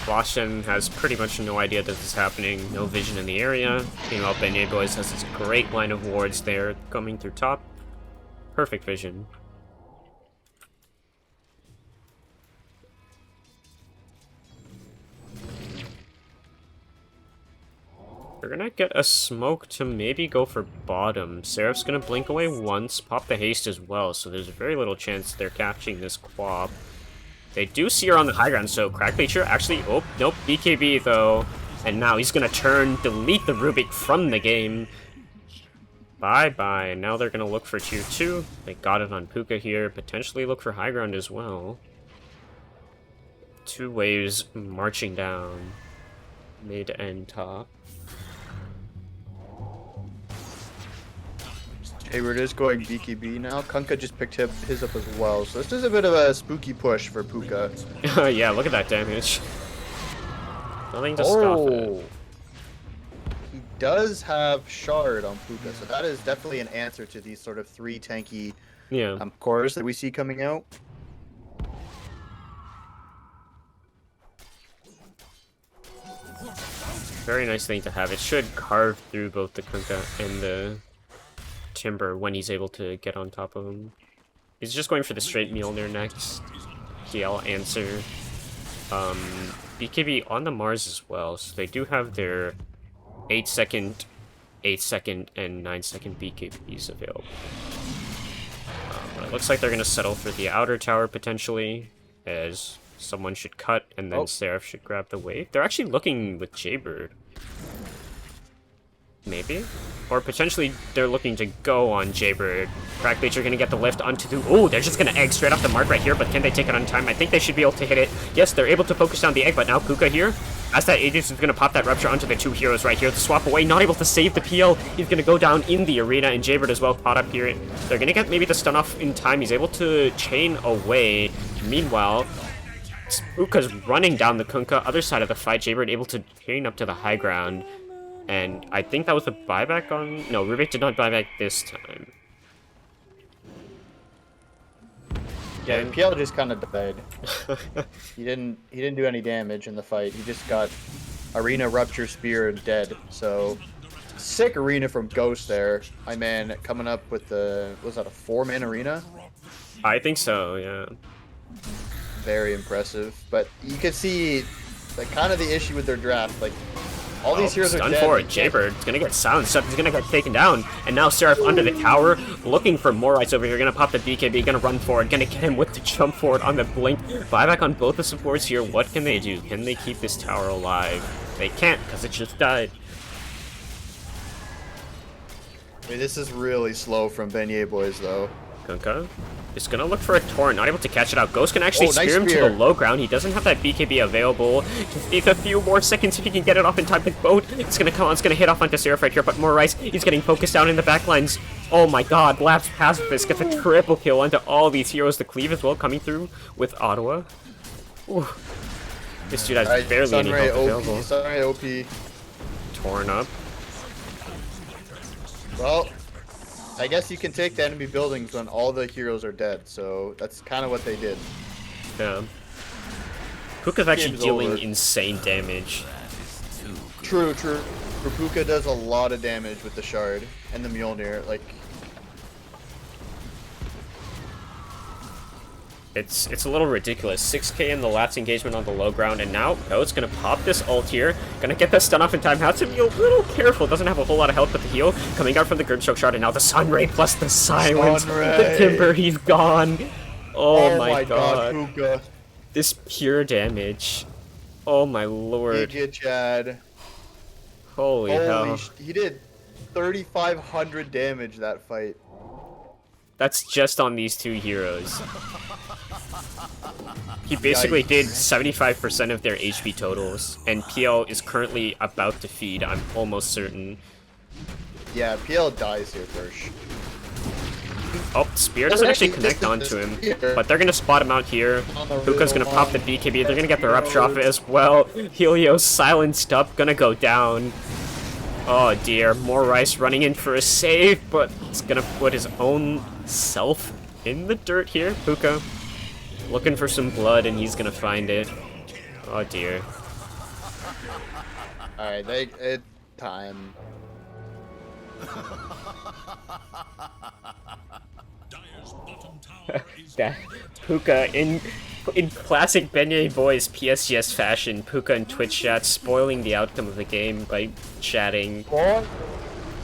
LostGen has pretty much no idea that this is happening, no vision in the area. Meanwhile, Beignet Boys has this great line of wards there coming through top. Perfect vision. They're gonna get a smoke to maybe go for bottom. Seraph's gonna blink away once, pop the haste as well, so there's very little chance they're catching this quap. They do see her on the high ground, so Crackbacher actually... Oh, nope, BKB though. And now he's gonna turn, delete the Rubik from the game. Bye-bye. Now they're gonna look for tier 2. They got it on Puka here. Potentially look for high ground as well. 2 waves marching down. Mid and top. Hayward is going BKB now. Kunkka just picked his up as well. So this is a bit of a spooky push for Puka. Yeah, look at that damage. Nothing to stop it. He does have Shard on Puka, so that is definitely an answer to these sort of 3 tanky cores that we see coming out. Very nice thing to have. It should carve through both the Kunkka and the Timber when he's able to get on top of him. He's just going for the straight Mjolnir next. DL answer. BKB on the Mars as well, so they do have their 8-second, 8-second, and 9-second BKBs available. But it looks like they're going to settle for the outer tower potentially, as someone should cut, and then Seraph should grab the wave. They're actually looking with Jaybird. Maybe? Or potentially they're looking to go on Jaybird. Crackbaiter gonna get the lift onto the... Oh, they're just gonna egg straight off the mark right here, but can they take it on time? I think they should be able to hit it. Yes, they're able to focus down the egg, but now Puka here, as that Aegis is gonna pop that Rupture onto the 2 heroes right here. The swap away, not able to save the PL. He's gonna go down in the arena, and Jaybird as well caught up here. They're gonna get maybe the stun off in time. He's able to chain away. Meanwhile, Puka's running down the Kunkka. Other side of the fight, Jaybird able to chain up to the high ground. And I think that was a buyback on... No, Rubik did not buy back this time. Yeah, PL just kind of died. He didn't do any damage in the fight. He just got Arena Rupture Spear and dead. So sick arena from Ghost there. My man coming up with the... Was that a 4-man arena? I think so, yeah. Very impressive. But you can see like kind of the issue with their draft. Like all these heroes are dead. For it. Jaybird's gonna get silenced up. He's gonna get taken down. And now Seraph under the tower, looking for more rights over here. Gonna pop the BKB, gonna run forward, gonna get him with the jump forward on the blink. Buyback on both the supports here. What can they do? Can they keep this tower alive? They can't, because it just died. I mean, this is really slow from Beignet boys, though. Kunkka is gonna look for a torrent, not able to catch it out. Ghost can actually nice spear him spear. to the low ground. He doesn't have that BKB available. Just needs a few more seconds if he can get it off in time. The boat, it's gonna come on, it's gonna hit off onto Seraph right here, but more rice. He's getting focused down in the backlines. Oh my god, Labs Pacifist gets a triple kill onto all these heroes. The cleave as well coming through with Ottawa. Ooh. This dude has barely any health available. Sunray OP. Torn up. Well, I guess you can take the enemy buildings when all the heroes are dead, so that's kind of what they did. Yeah. Puka's actually Game's dealing over. insane damage. True. Puka does a lot of damage with the Shard and the Mjolnir. Like, It's a little ridiculous. 6k in the last engagement on the low ground, and now Goat's gonna pop this ult here. Gonna get the stun off in time. Has to be a little careful. Doesn't have a whole lot of health with the heal. Coming out from the Grimstroke Shard, and now the Sunray plus the silence. The Timber, he's gone. Oh my god. Puka. This pure damage. Oh my lord. GG Chad. Holy hell. He did 3,500 damage that fight. That's just on these two heroes. He basically did 75% of their HP totals, and PL is currently about to feed, I'm almost certain. Yeah, PL dies here first. Oh, Spear doesn't actually connect onto him, but they're gonna spot him out here. Puka's gonna pop the BKB, they're gonna get the rupture off it as well. Helio's silenced up, gonna go down. Oh dear, more Rice running in for a save, but he's gonna put his own self in the dirt here. Puka looking for some blood, and he's gonna find it. Oh dear. All right, time. Dire's bottom tower is That Puka in classic Beignet Boys PSGS fashion, Puka in Twitch chat spoiling the outcome of the game by chatting.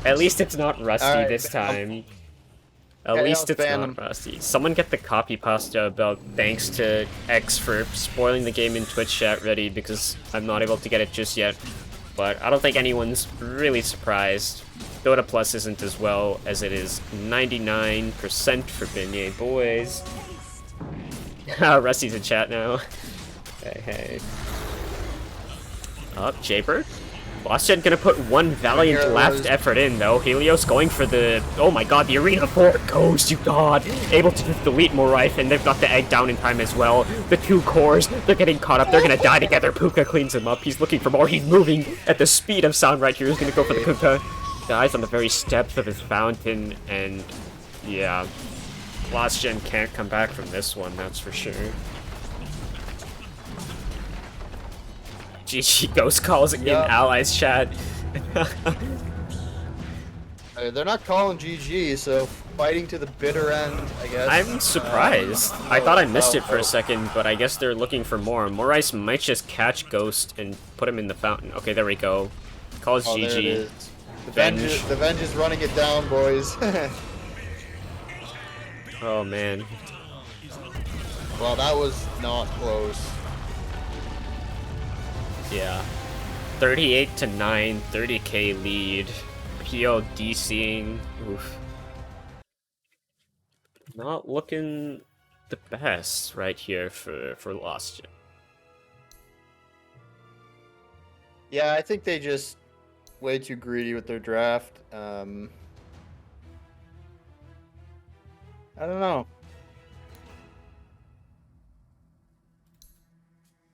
At least it's not Rusty Alright, this time. At Okay, least I'll it's ban not him. Rusty. Someone get the copy pasta about thanks to X for spoiling the game in Twitch chat ready, because I'm not able to get it just yet. But I don't think anyone's really surprised. Dota Plus isn't as well as it is 99% for Beignet Boys. Rusty's in chat now. Hey. Up, Jaybird. LostGen gonna put one valiant Here it last was. effort in, though. Helios going for the... Oh my god, the Arena 4 Ghost, you god! Able to just delete Morife, and they've got the egg down in time as well. The two cores, they're getting caught up, they're gonna die together. Puka cleans him up, he's looking for more, he's moving at the speed of sound right here. He's gonna go for the Puka. Dies on the very steps of his fountain, and... yeah. LostGen can't come back from this one, that's for sure. GG Ghost calls in Yup. Allies chat. They're not calling GG, so fighting to the bitter end, I guess. I'm surprised. I thought I missed it for oh. a second, but I guess they're looking for more. Morice might just catch Ghost and put him in the fountain. Okay, there we go. Calls Oh, there it GG. is. The Venge is running it down, boys. Oh man. Well, that was not close. Yeah. 38 to 9, 30k lead. PO DCing. Oof. Not looking the best right here for LostGen. Yeah, I think they just way too greedy with their draft. I don't know.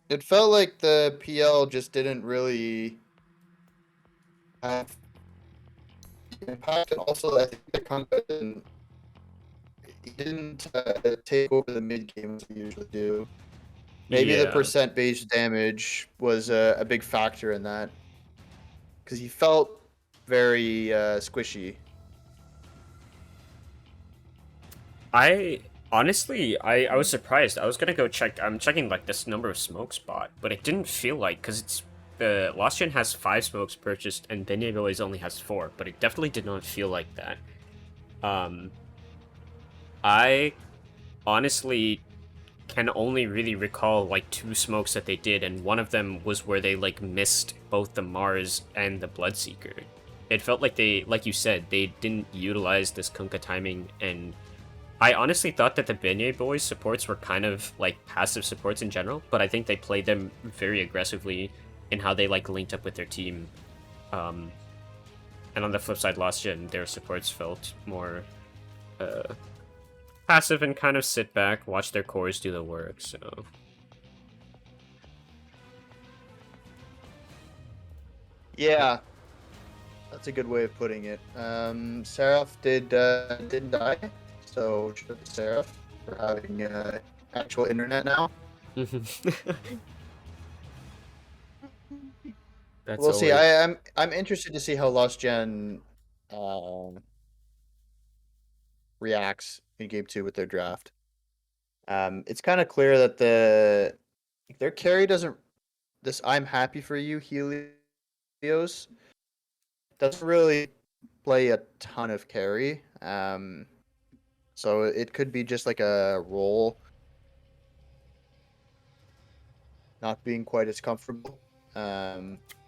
It felt like the PL just didn't really have impact, and also I think the Conqueror didn't take over the mid game as we usually do. Maybe the Yeah. percent-based damage was a big factor in that, because he felt very squishy. I honestly, I was surprised. I was gonna go check. I'm checking like this number of smoke spot, but it didn't feel like, because it's LostGen has 5 smokes purchased and Beignet Boys only has 4, but it definitely did not feel like that. I honestly can only really recall like 2 smokes that they did, and one of them was where they like missed both the Mars and the Bloodseeker. It felt like they, like you said, they didn't utilize this Kunkka timing, and I honestly thought that the Beignet Boys supports were kind of like passive supports in general, but I think they played them very aggressively in how they like linked up with their team. And on the flip side, LostGen, their supports felt more passive and kind of sit back, watch their cores do the work, so... Yeah, that's a good way of putting it. Seraph didn't die, so shout out to Seraph for having actual internet now. That's We'll see. always- I'm interested to see how LostGen reacts in game 2 with their draft. It's kind of clear that their carry doesn't. This I'm happy for you, Helios, doesn't really play a ton of carry. So it could be just like a role not being quite as comfortable.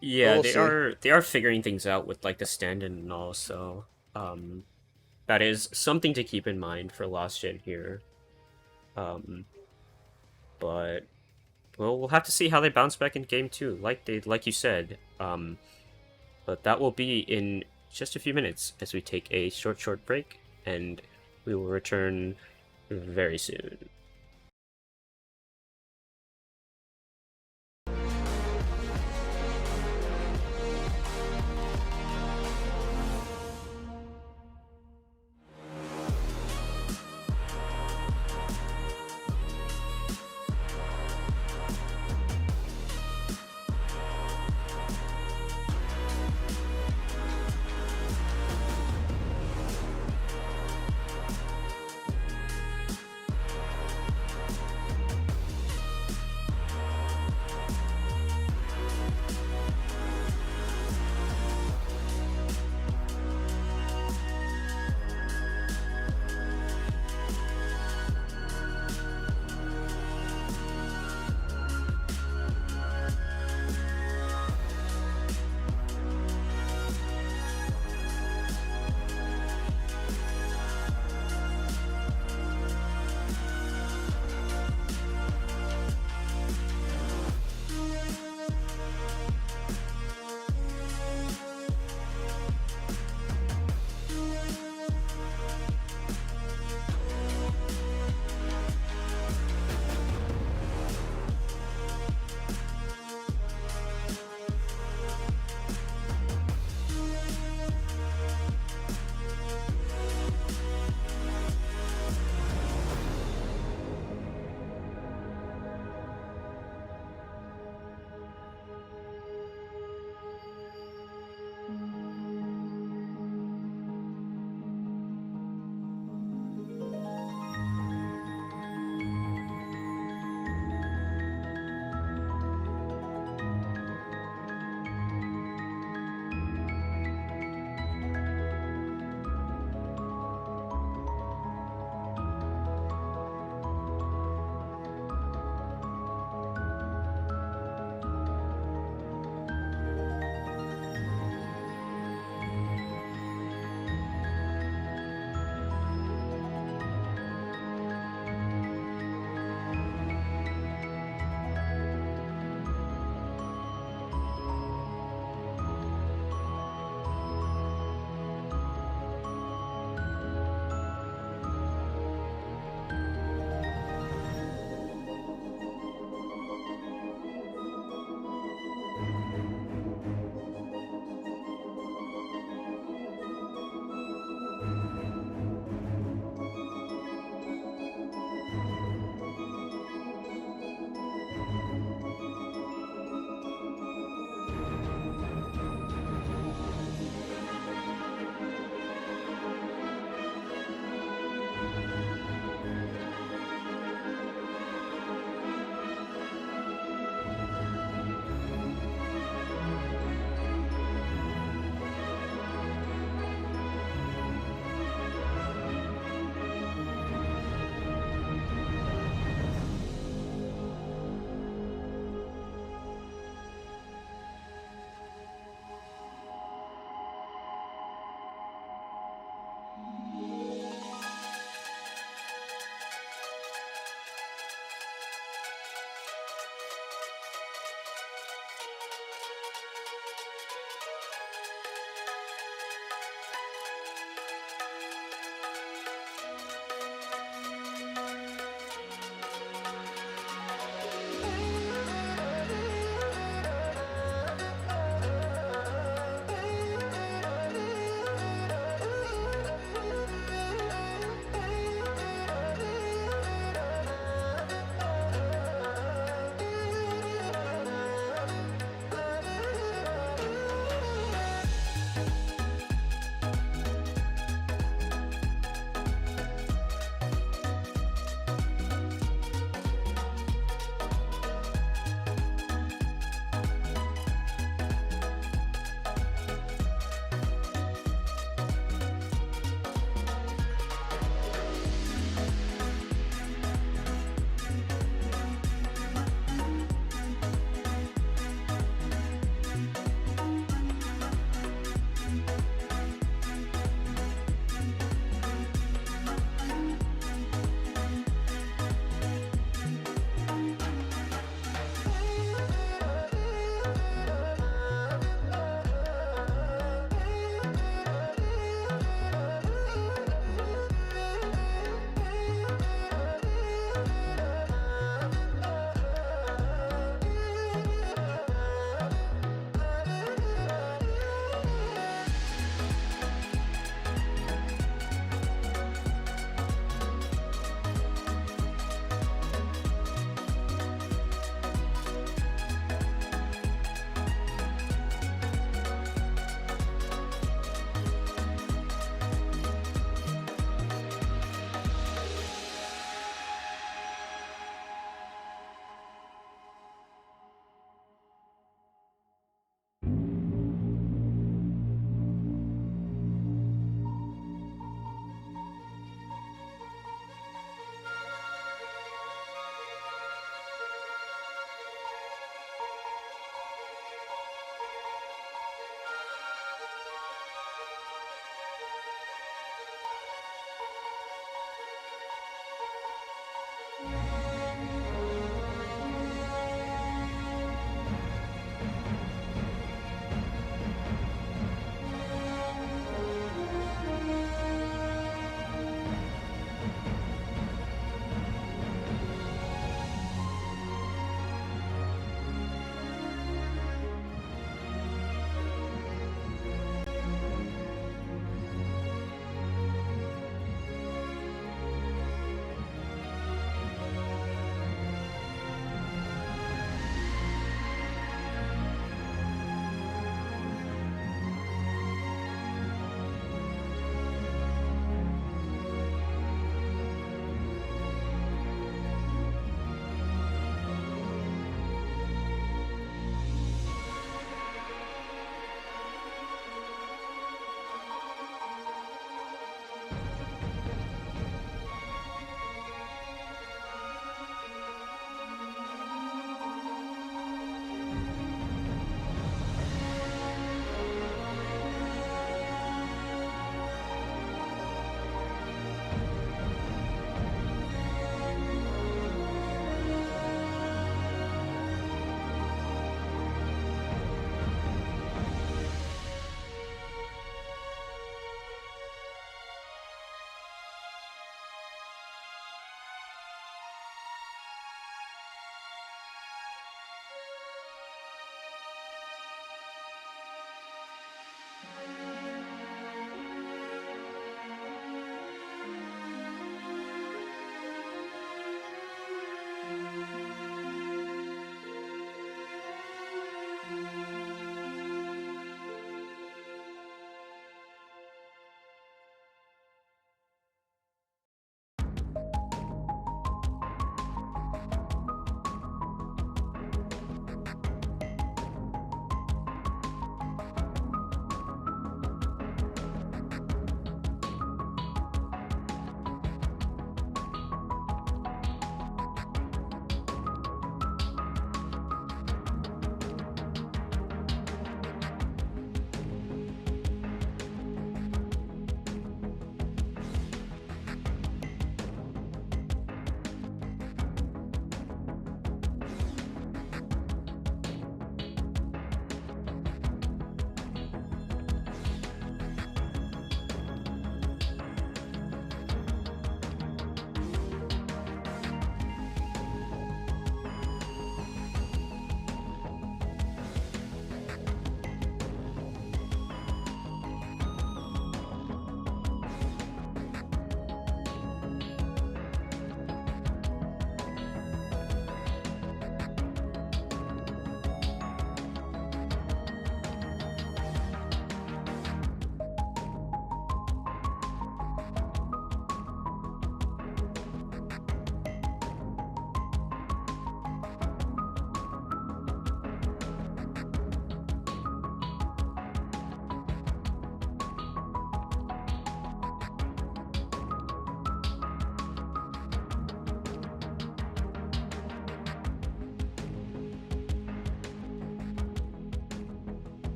Yeah, we'll they see. are figuring things out with like the stand-in and all, so that is something to keep in mind for LostGen here. But well, we'll have to see how they bounce back in game 2, like you said. But that will be in just a few minutes as we take a short break, and we will return very soon.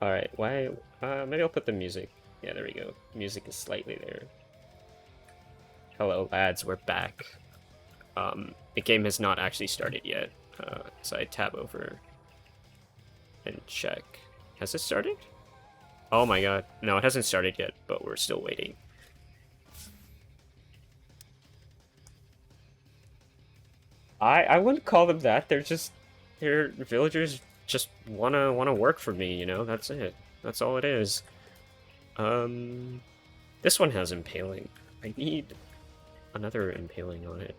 All right, why? Maybe I'll put the music. Yeah, there we go. Music is slightly there. Hello, lads. We're back. The game has not actually started yet. So I tab over and check. Has it started? Oh my god. No, it hasn't started yet, but we're still waiting. I wouldn't call them that. They're villagers just wanna work for me, you know? That's it. That's all it is. This one has impaling. I need another impaling on it.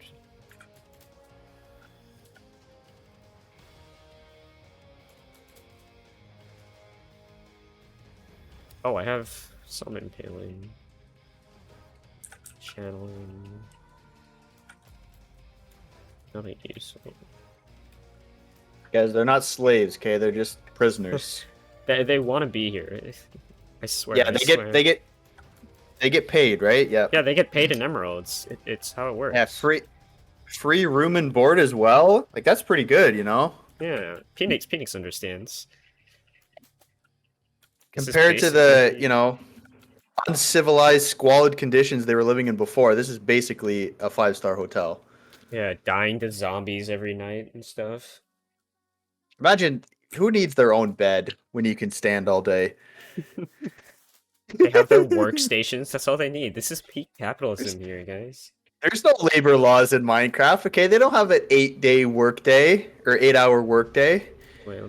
Oh, I have some impaling. Channeling. Nothing useful. Guys, they're not slaves, okay? They're just prisoners. They want to be here. I swear. Yeah, I swear. they get paid, right? Yeah. Yeah, they get paid in emeralds. It's how it works. Yeah, free room and board as well. Like that's pretty good, you know. Yeah, Phoenix understands. Compared to the, you know, uncivilized, squalid conditions they were living in before, this is basically a 5-star hotel. Yeah, dying to zombies every night and stuff. Imagine who needs their own bed when you can stand all day. They have their workstations. That's all they need. This is peak capitalism here, guys. There's no labor laws in Minecraft, okay? They don't have an 8-day workday or 8-hour workday. Well,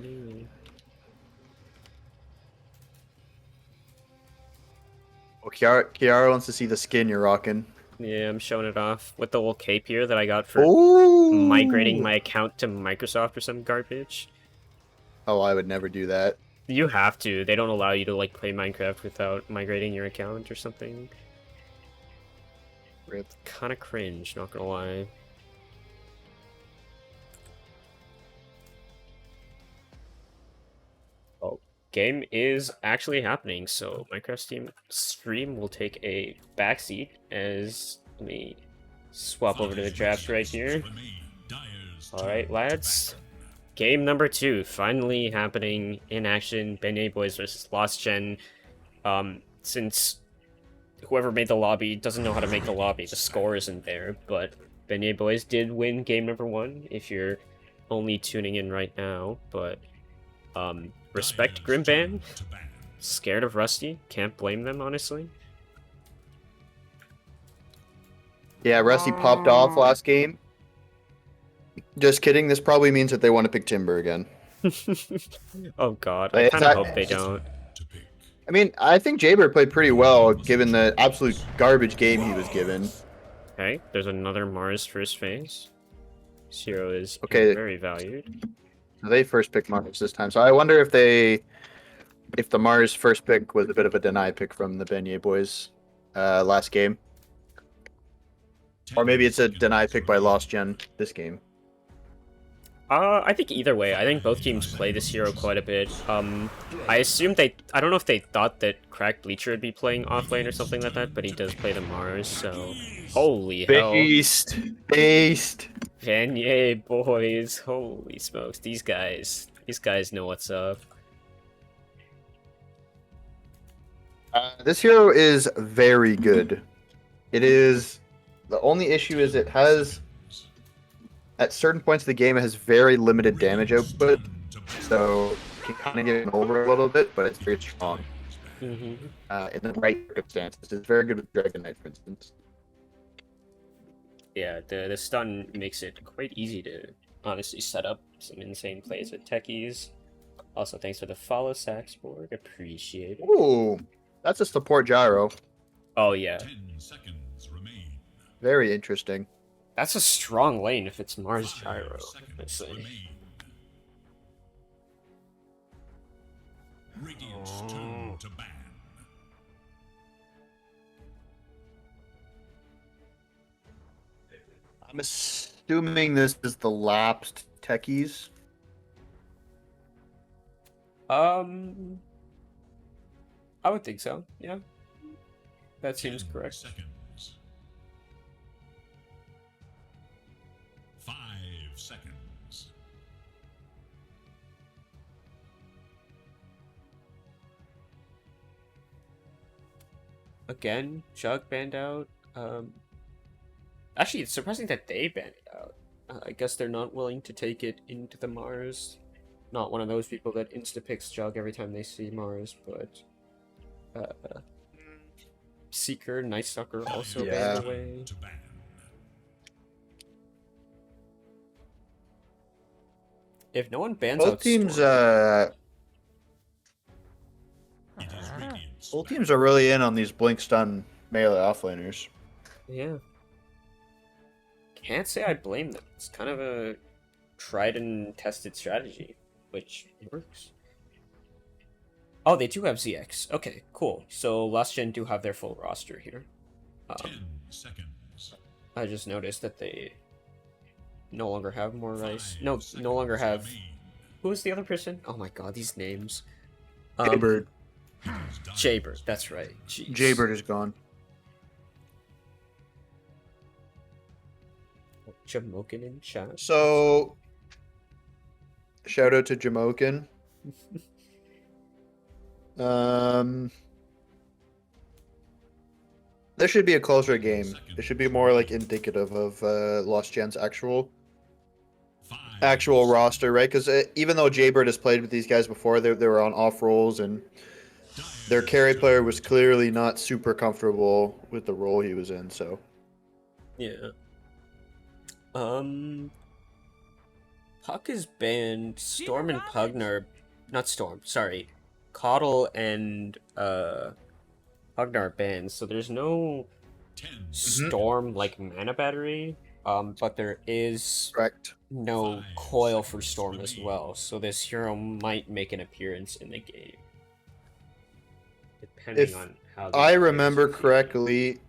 Oh, Kiara wants to see the skin you're rocking. yeah, I'm showing it off with the little cape here that I got for Ooh. migrating my account to Microsoft or some garbage. Oh, I would never do that. You have to. They don't allow you to like play Minecraft without migrating your account or something. Rip. Kind of cringe, not gonna lie. Oh, game is actually happening, so Minecraft stream will take a backseat as let me swap over to the draft right here. Alright, lads. Game number 2, finally happening in action. Beignet Boys versus LostGen. Since whoever made the lobby doesn't know how to make the lobby, the score isn't there, but Beignet Boys did win game number 1 if you're only tuning in right now, but respect Grimban. Scared of Rusty, can't blame them, honestly. Yeah, Rusty popped off last game. Just kidding. This probably means that they want to pick Timber again. Oh god, I kind of hope they don't. I mean, I think Jaybird played pretty well given the absolute garbage game he was given. Okay, there's another Mars first phase. Zero is Okay. very valued. They first picked Mars this time, so I wonder if the Mars first pick was a bit of a deny pick from the Beignet boys last game. Or maybe it's a deny pick by LostGen this game. I think either way. I think both teams play this hero quite a bit. I assume I don't know if they thought that Cracked Bleacher would be playing offlane or something like that, but he does play the Mars, so... Holy hell. Beast! Beignet boys, holy smokes. These guys know what's up. This hero is very good. It is... The only issue is it has... At certain points of the game, it has very limited damage output, so it can kind of get over a little bit, but it's very strong. In the right circumstances. It's very good with Dragon Knight, for instance. Yeah, the stun makes it quite easy to honestly set up some insane plays with techies. Also, thanks for the follow, Saxborg. Appreciate it. Ooh, that's a support gyro. Oh, yeah. 10 seconds remain. Very interesting. That's a strong lane if it's Mars Gyro, I say. Radiant's turn to ban. I'm assuming this is the lapsed techies. I would think so, yeah. That seems 10 correct. Seconds. 5 seconds. again, Jug banned out. Actually, it's surprising that they banned it out. I guess they're not willing to take it into the Mars. Not one of those people that insta-picks Jug every time they see Mars, but... Seeker, Night Stalker also Yeah. banned away. To ban. If no one bans Both out teams, Storm, It is Radiant's both teams are really in on these blink stun melee offlaners. yeah. Can't say I blame them. It's kind of a tried and tested strategy, which works. Oh, they do have ZX. Okay, cool. So Last Gen do have their full roster here. 10 seconds. I just noticed that they no longer have more rice. 5 No seconds longer have. remain. Who is the other person? Oh my god, these names. Jaybird. It is done. Jaybird, that's right. Jeez. Jaybird is gone. Jamokin in chat. So, shout out to Jamokin. This should be a closer game. It should be more like indicative of Lost Gen's actual 5 roster, right? Because even though Jaybird has played with these guys before, they were on off rolls, and their carry player was clearly not super comfortable with the role he was in. So, Yeah. Puck is banned. Storm and Pugnar, not Storm. Sorry, Coddle and Pugnar are banned. So there's no 10 Storm like mana battery. But there is correct. no 5 coil for seconds Storm as remaining. well. So this hero might make an appearance in the game, depending If on how. these I players remember feel. correctly,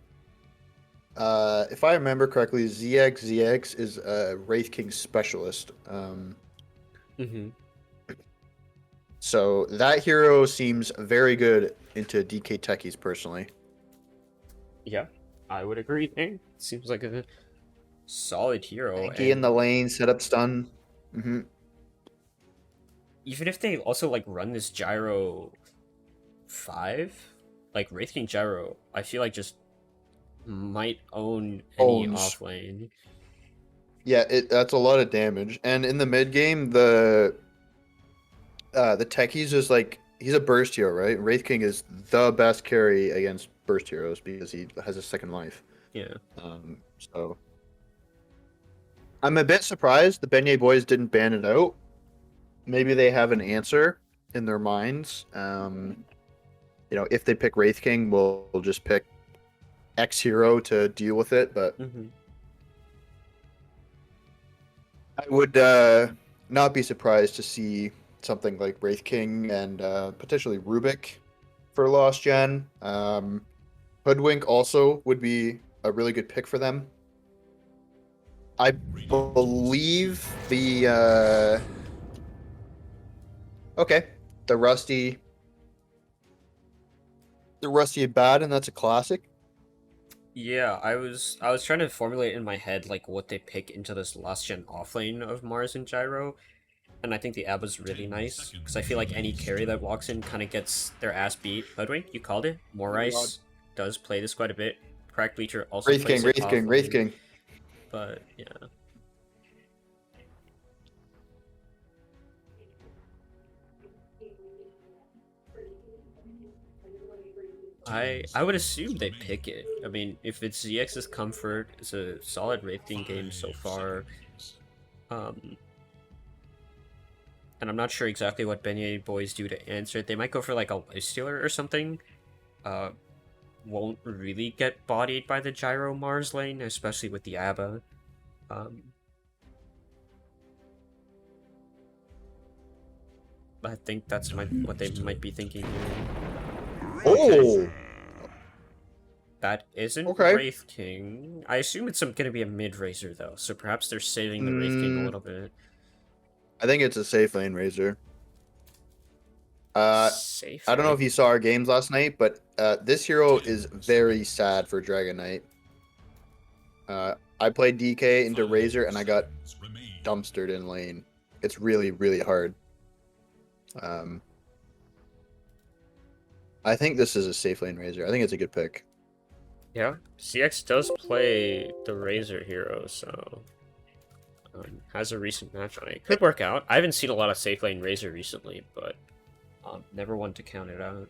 ZX is a Wraith King specialist. Mhm. So that hero seems very good into DK techies personally. Yeah, I would agree there. Seems like a solid hero. Tanky in the lane, set up stun. Even if they also like run this Gyro 5, like Wraith King Gyro, I feel like just might own any Owns. off lane. Yeah, that's a lot of damage. And in the mid game, the techies is like he's a burst hero, right? Wraith King is the best carry against burst heroes because he has a second life. Yeah. So I'm a bit surprised the Beignet boys didn't ban it out. Maybe they have an answer in their minds. If they pick Wraith King, we'll just pick X hero to deal with it. But Mm-hmm. I would not be surprised to see something like Wraith King and potentially Rubik for Lost Gen. Hoodwink also would be a really good pick for them. I believe the Rusty bad, and that's a classic. Yeah, I was trying to formulate in my head like what they pick into this last gen offlane of Mars and Gyro, and I think the Abba's really nice because I feel like any carry that walks in kind of gets their ass beat. Hoodwink, you called it. Morais does play this quite a bit. Crack Bleacher also Wraith plays King, it Wraith offlane, King. but yeah. I would assume they pick it. I mean, if it's ZX's Comfort, it's a solid Wraith King game so far. And I'm not sure exactly what Beignet boys do to answer it. They might go for like a lifestealer or something. Won't really get bodied by the Gyro Mars lane, especially with the Abba. I think that's what they might be thinking here. Oh, That isn't Okay. Wraith King. I assume it's going to be a mid-raiser, though, so perhaps they're saving the Wraith King a little bit. I think it's a safe lane Razor. Safe. I don't know if you saw our games last night, but this hero is very sad for Dragon Knight. I played DK into Razor and I got dumpstered in lane. It's really, really hard. I think this is a safe lane Razor. I think it's a good pick. Yeah, CX does play the Razor hero, so has a recent match on it. Could work out. I haven't seen a lot of safe lane Razor recently, but never one to count it out.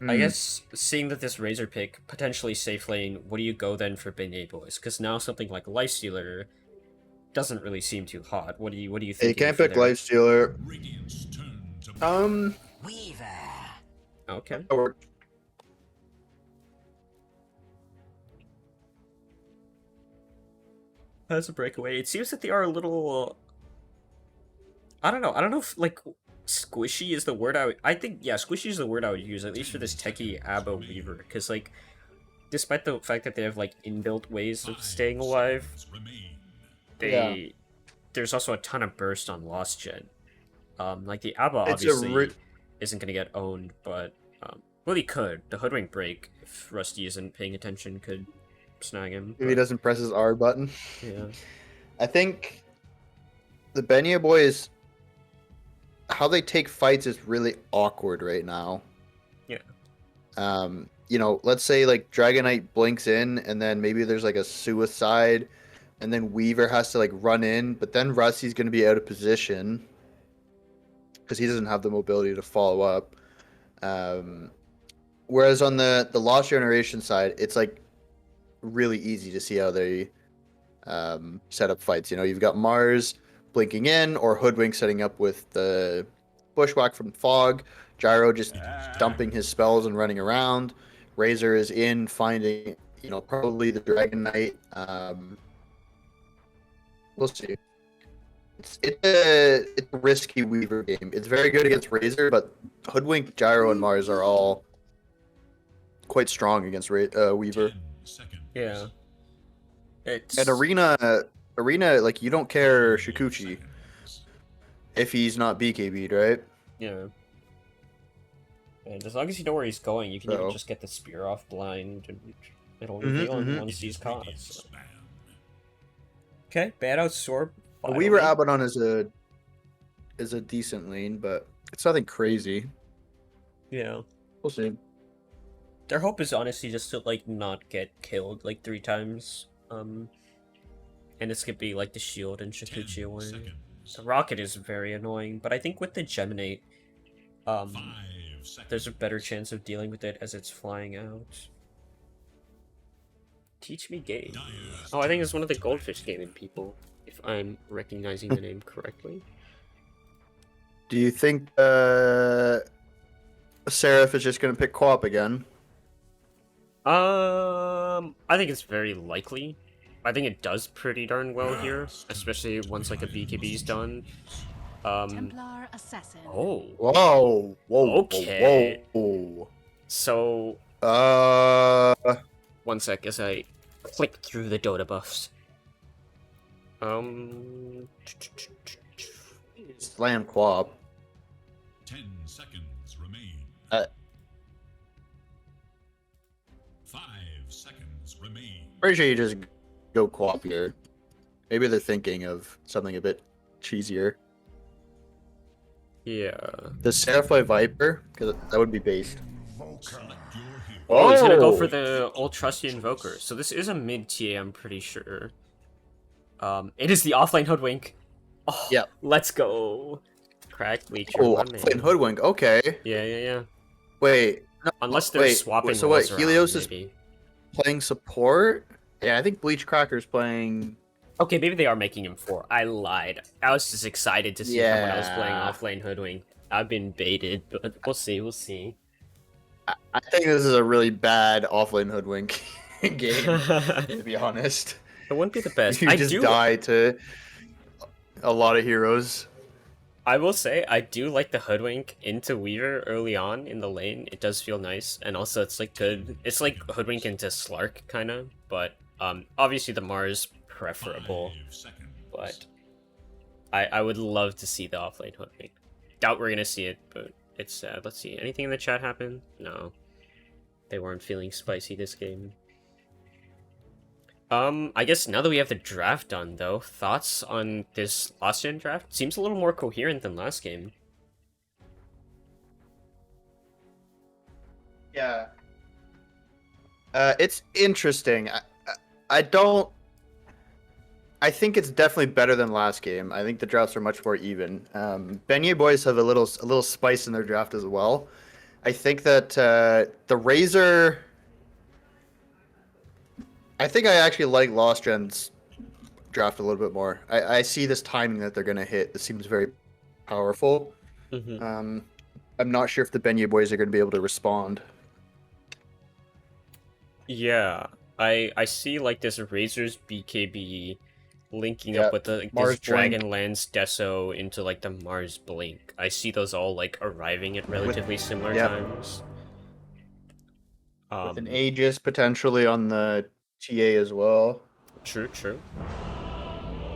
I guess seeing that this Razor pick potentially safe lane, what do you go then for Beignet boys? Because now something like Lifestealer doesn't really seem too hot. What do you Hey, you think? can't pick Lifestealer. Radiant's turn to Weaver. Okay. As a breakaway, it seems that they are a little. I don't know. I don't know if like squishy is the word I think yeah, squishy is the word I would use at least for this techie Abba Weaver, because like, despite the fact that they have like inbuilt ways of staying alive, there's also a ton of burst on Lost Gen. Like the Abba obviously isn't gonna get owned, but well, he could. The Hoodwink break, if Rusty isn't paying attention, could snag him. If he doesn't press his R button. Yeah. I think the Beignet boys, how they take fights is really awkward right now. Yeah. You know, let's say like Dragonite blinks in, and then maybe there's like a suicide, and then Weaver has to like run in, but then Rusty's going to be out of position because he doesn't have the mobility to follow up. Whereas on the Lost Generation side, it's like really easy to see how they set up fights. You know, you've got Mars blinking in, or Hoodwink setting up with the Bushwhack from Fog. Gyro just dumping his spells and running around. Razor is in finding, you know, probably the Dragon Knight. We'll see. It's a risky Weaver game. It's very good against Razor, but Hoodwink, Gyro, and Mars are all quite strong against Weaver. Yeah. It's... At Arena, like, you don't care Shikuchi if he's not BKB'd, right? Yeah. And as long as you know where he's going, you can even just get the spear off blind, and it'll reveal him once he's caught. So. Okay, bad out Sorb. Weaver Abaddon is a decent lane, but it's nothing crazy. Yeah. We'll see. Their hope is honestly just to like not get killed like 3 times. And it's gonna be like the shield and Shikuchi away. The rocket is very annoying, but I think with the Geminate, there's a better chance of dealing with it as it's flying out. Teach me game. Oh, I think it's one of the Goldfish gaming people, if I'm recognizing the name correctly. Do you think Seraph is just gonna pick co-op again? I think it's very likely. I think it does pretty darn well here, especially once like a BKB's done. Templar Assassin. Oh. Whoa. Okay. Whoa. So. One sec as I click through the Dota buffs. Slam Quab. 10 seconds remain. 5 seconds remain. Pretty sure you just go Quab here. Maybe they're thinking of something a bit cheesier. Yeah. The Seraphite Viper, because that would be based. Oh, he's gonna go for the old trusty Invoker. So this is a mid TA, I'm pretty sure. It is the offlane Hoodwink. Oh, yeah. Let's go. Crack Bleacher. Oh, offlane Hoodwink. Okay. Yeah. Wait. No, unless they're swapping. So what? Around, Helios maybe. is playing support. Yeah, I think Bleach Cracker's playing. Okay, maybe they are making him 4. I lied. I was just excited to see him when I was playing offlane Hoodwink. I've been baited, but we'll see. I think this is a really bad offlane Hoodwink game, to be honest. It wouldn't be the best. You just die to a lot of heroes. I will say, I do like the Hoodwink into Weaver early on in the lane. It does feel nice, and also it's like good. It's like Hoodwink into Slark, kind of, but obviously the Mars preferable. But I would love to see the offlane Hoodwink. Doubt we're gonna see it, but it's sad. Let's see. Anything in the chat happen? No. They weren't feeling spicy this game. I guess now that we have the draft done, though, thoughts on this Lost Gen draft? Seems a little more coherent than last game. Yeah. It's interesting. I don't. I think it's definitely better than last game. I think the drafts are much more even. Beignet boys have a little spice in their draft as well. I think that the Razor. I think I actually like Lost Gen's draft a little bit more. I see this timing that they're gonna hit. This seems very powerful. Mm-hmm. I'm not sure if the Beignet boys are gonna be able to respond. Yeah, I see like this Razor's BKB linking Yeah, up with the Mars this Blink. Dragonlance Deso into like the Mars Blink. I see those all like arriving at relatively similar yep. times. With an Aegis potentially on the TA as well. True, true.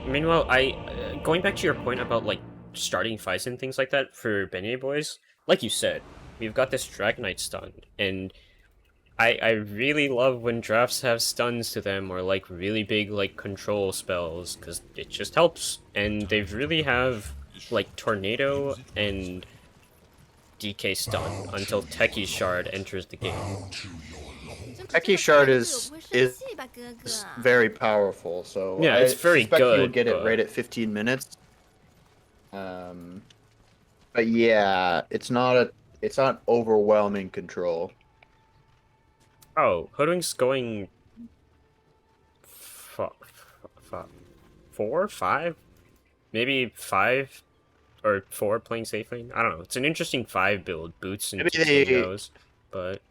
Meanwhile, going back to your point about like starting fights and things like that for Beignet boys, like you said, we've got this Dragonite stun, and I really love when drafts have stuns to them or like really big like control spells because it just helps. And they really have like Tornado and DK stun until Techie Shard enters the game. Techie Shard is very powerful, so Yeah, it's very suspect good, you would get it but- right at 15 minutes. But yeah, it's not overwhelming control. Oh, Hoodwink's going 4, 5, maybe 5 or 4 playing safe lane. I don't know. It's an interesting 5 build, boots and Maybe those, but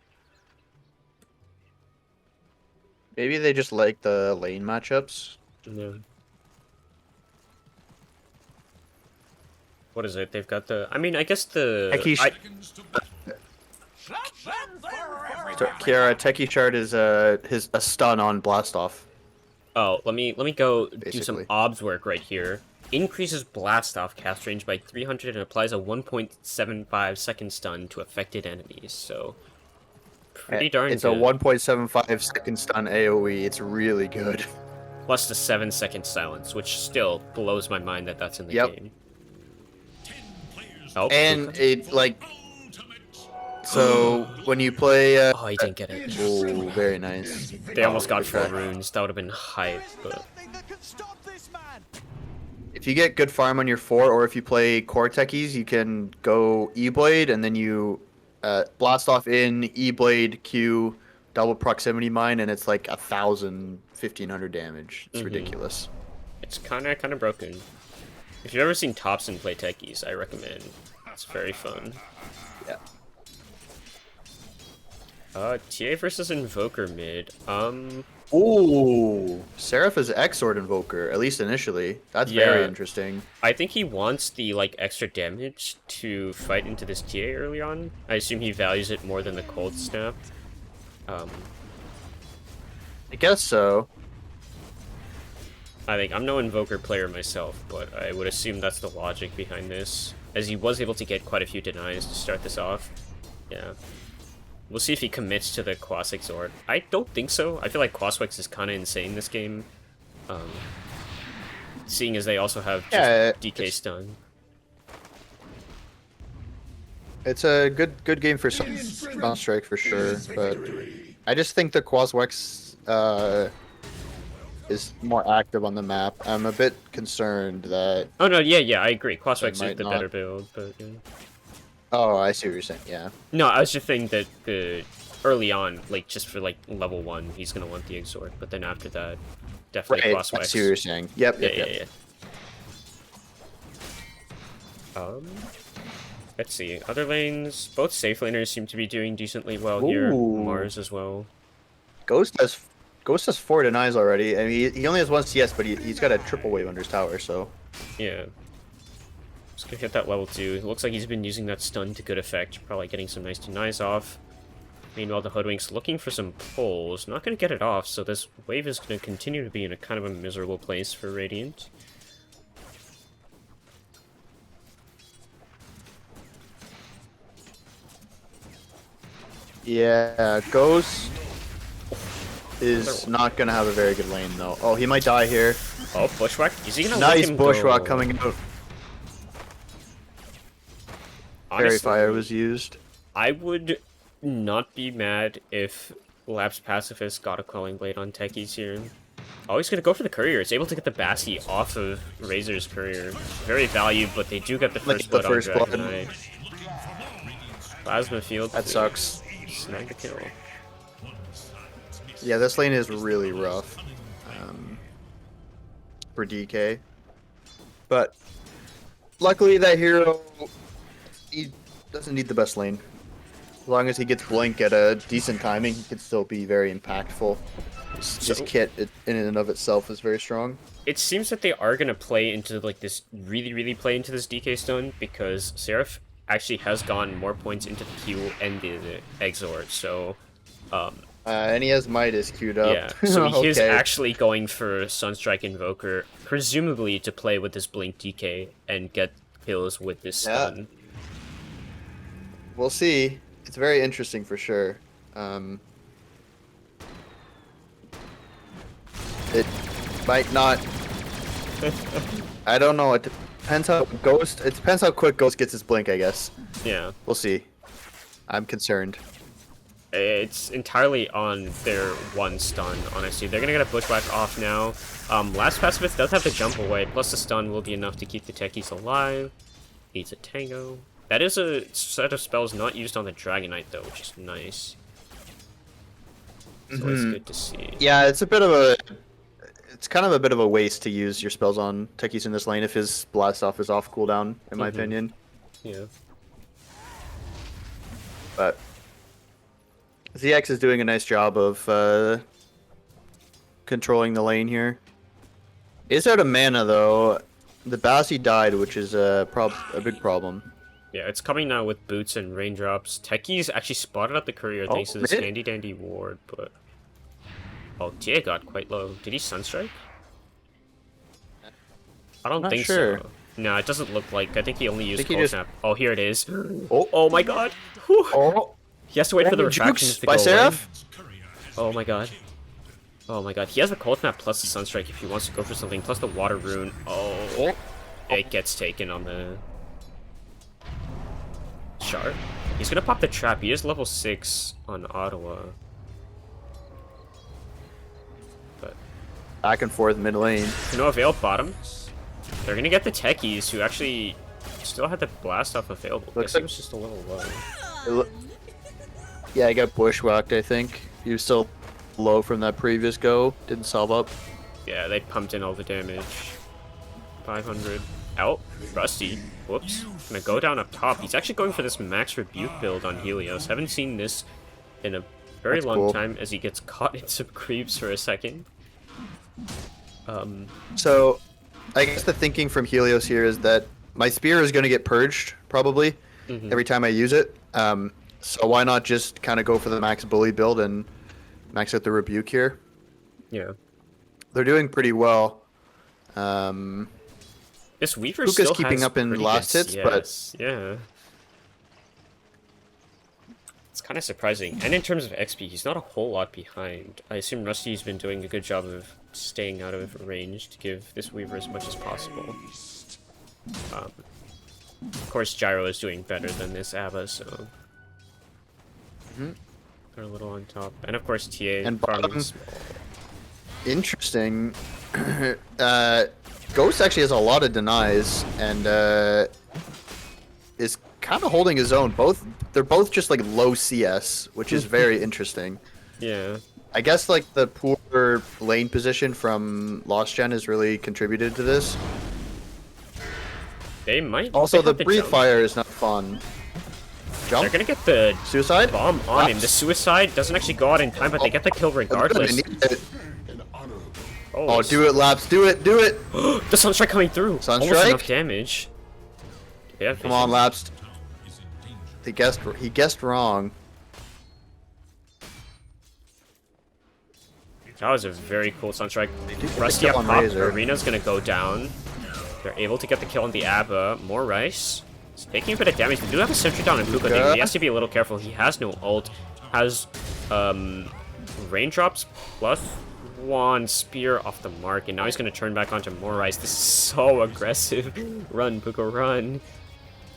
maybe they just like the lane matchups. yeah. What is it? They've got the. I mean, I guess the. Techie I- Seconds to Kiara, Techie Shard is a stun on Blast Off. Oh, let me go do some Basically. obs work right here. Increases blast off cast range by 300 and applies a 1.75 second stun to affected enemies. So pretty darn It's good. a 1.75 second stun AoE. It's really good. Plus the 7-second silence, which still blows my mind that that's in the Yep. game. Oh, And okay. it like so when you play. Oh, he didn't get it. Oh, very nice. They almost got good 4 try. runes. That would have been hype, but If you get good farm on your 4, or if you play core techies, you can go E-Blade, and then you blast off in, E-Blade, Q, double proximity mine, and it's like 1,000, 1,500 damage. It's Mhm. ridiculous. it's kind of broken. If you've ever seen Topson play techies, I recommend. It's very fun. Yeah. TA versus Invoker mid. Ooh, Seraph is Exort Invoker, at least initially. That's very Yeah. interesting. I think he wants the like extra damage to fight into this TA early on. I assume he values it more than the cold snap. I guess so. I think I'm no Invoker player myself, but I would assume that's the logic behind this, as he was able to get quite a few denies to start this off. Yeah. We'll see if he commits to the Quas Exort. I don't think so. I feel like Quaswex is kind of insane this game. Seeing as they also have just Yeah, DK stun. It's a good game for Strike for sure, but I just think the Quaswex is more active on the map. I'm a bit concerned that. Oh no, yeah, I agree. Quaswex is might the not. better build, but yeah. Oh, I see what you're saying. Yeah. No, I was just saying that early on, like just for like level 1, he's gonna want the Exort, but then after that, definitely Right. I Quaswex. see what you're saying. Yep. Yeah, Yep. yeah. Let's see. Other lanes, both safe laners seem to be doing decently well here. Ooh. Mars as well. Ghost has 4 denies already. I mean, he only has 1 CS, but he's got a triple wave under his tower. So Yeah. Just gonna hit that level 2. It looks like he's been using that stun to good effect, probably getting some nice denies off. Meanwhile, the Hoodwink's looking for some pulls. Not gonna get it off, so this wave is gonna continue to be in a kind of a miserable place for Radiant. yeah, Ghost is not gonna have a very good lane though. Oh, he might die here. Oh, Bushwhack? Is he gonna let Nice him bushwhack go? coming out. Honestly, Fairy Fire was used. I would not be mad if Lapsed Pacifist got a Quelling Blade on techies here. Oh, he's gonna go for the courier. It's able to get the Bassi off of Razor's courier. Very valued, but they do get the first blood on Dragon Knight. Plasma Field. That sucks. Snag the kill. Yeah, this lane is really rough for DK. But luckily that hero, he doesn't need the best lane. As long as he gets Blink at a decent timing, he can still be very impactful. This kit in and of itself is very strong. It seems that they are gonna play into like this, really play into this DK stun, because Seraph actually has gotten more points into the Q and the Exort, so and he has Midas queued up. yeah, so he is Okay. actually going for Sunstrike Invoker, presumably to play with this Blink DK and get kills with this stun. We'll see. It's very interesting for sure. It might not. I don't know. It depends how Ghost. It depends how quick Ghost gets his blink. I guess. Yeah, We'll see. I'm concerned. it's entirely on their one stun, honestly. They're gonna get a Bushwhack off now. Last Pacifist does have to jump away, plus the stun will be enough to keep the techies alive. Needs a Tango. That is a set of spells not used on the Dragon Knight, though, which is nice. So it's good to see. Yeah, it's a bit of a. It's kind of a bit of a waste to use your spells on techies in this lane if his blast off is off cooldown, in my opinion. Yeah. But ZX is doing a nice job of controlling the lane here. Is out of mana though. The Bassi died, which is a big problem. Yeah, it's coming now with boots and raindrops. Techies actually spotted up the courier thanks to this mid? handy dandy ward, but oh, Tia got quite low. Did he sunstrike? I don't Not think sure. so. No, it doesn't look like. I think he only used think he cold just- snap. Oh, here it is. Oh. Oh my god. Whew. Oh, He has to wait for the Jukes refractions to by go away. Seraph? Oh my god. Oh my god. He has a cold snap plus the sunstrike if he wants to go for something, plus the water rune. Oh. It gets taken on the Shard. He's gonna pop the trap. He is level 6 on Ottawa. But Back and forth mid lane. no Veil bottom. They're gonna get the techies who actually still had the blast off available. Looks Guess it like- was just a little low. Yeah, I got bushwhacked, I think. He was still low from that previous go. Didn't solve up. Yeah, they pumped in all the damage. 500. Out. Rusty. Whoops. Gonna go down up top. He's actually going for this max rebuke build on Helios. Haven't seen this in a very That's long cool. time as he gets caught in some creeps for a second. So, I guess the thinking from Helios here is that my spear is going to get purged, probably, every time I use it. So why not just kind of go for the max bully build and max out the rebuke here? Yeah. They're doing pretty well. This Weaver Puka's still keeping has up in pretty last good hits, but- CS. Yeah. It's kind of surprising. And in terms of XP, he's not a whole lot behind. I assume Rusty's been doing a good job of staying out of range to give this Weaver as much as possible. Of course, Gyro is doing better than this Abba, so they're a little on top. And of course, TA And farming bottom- small. Interesting. Ghost actually has a lot of denies and is kind of holding his own. They're both just like low CS, which is very interesting. Yeah. I guess like the poor lane position from Lost Gen has really contributed to this. They might Also, pick the up breathe jump. fire is not fun. They're Jump? gonna get the Suicide? bomb on him. Laps. The suicide doesn't actually go out in time, but they get the kill regardless. They need it. Oh, it's- do it, Laps. Do it. Do it. The Sunstrike coming through. Almost Sunstrike? enough damage. Yeah, Come on, Laps. He guessed wrong. That was a very cool Sunstrike. get the Rusty kill up on top. Razor. Arena's gonna go down. They're able to get the kill on the Abba. More Rice. It's taking a bit of damage. They do have a sentry down in Puka. Puka. He has to be a little careful. He has no ult. Has raindrops plus 1 spear off the mark, and now he's gonna turn back onto more Rice. This is so aggressive. Run, Puka, run.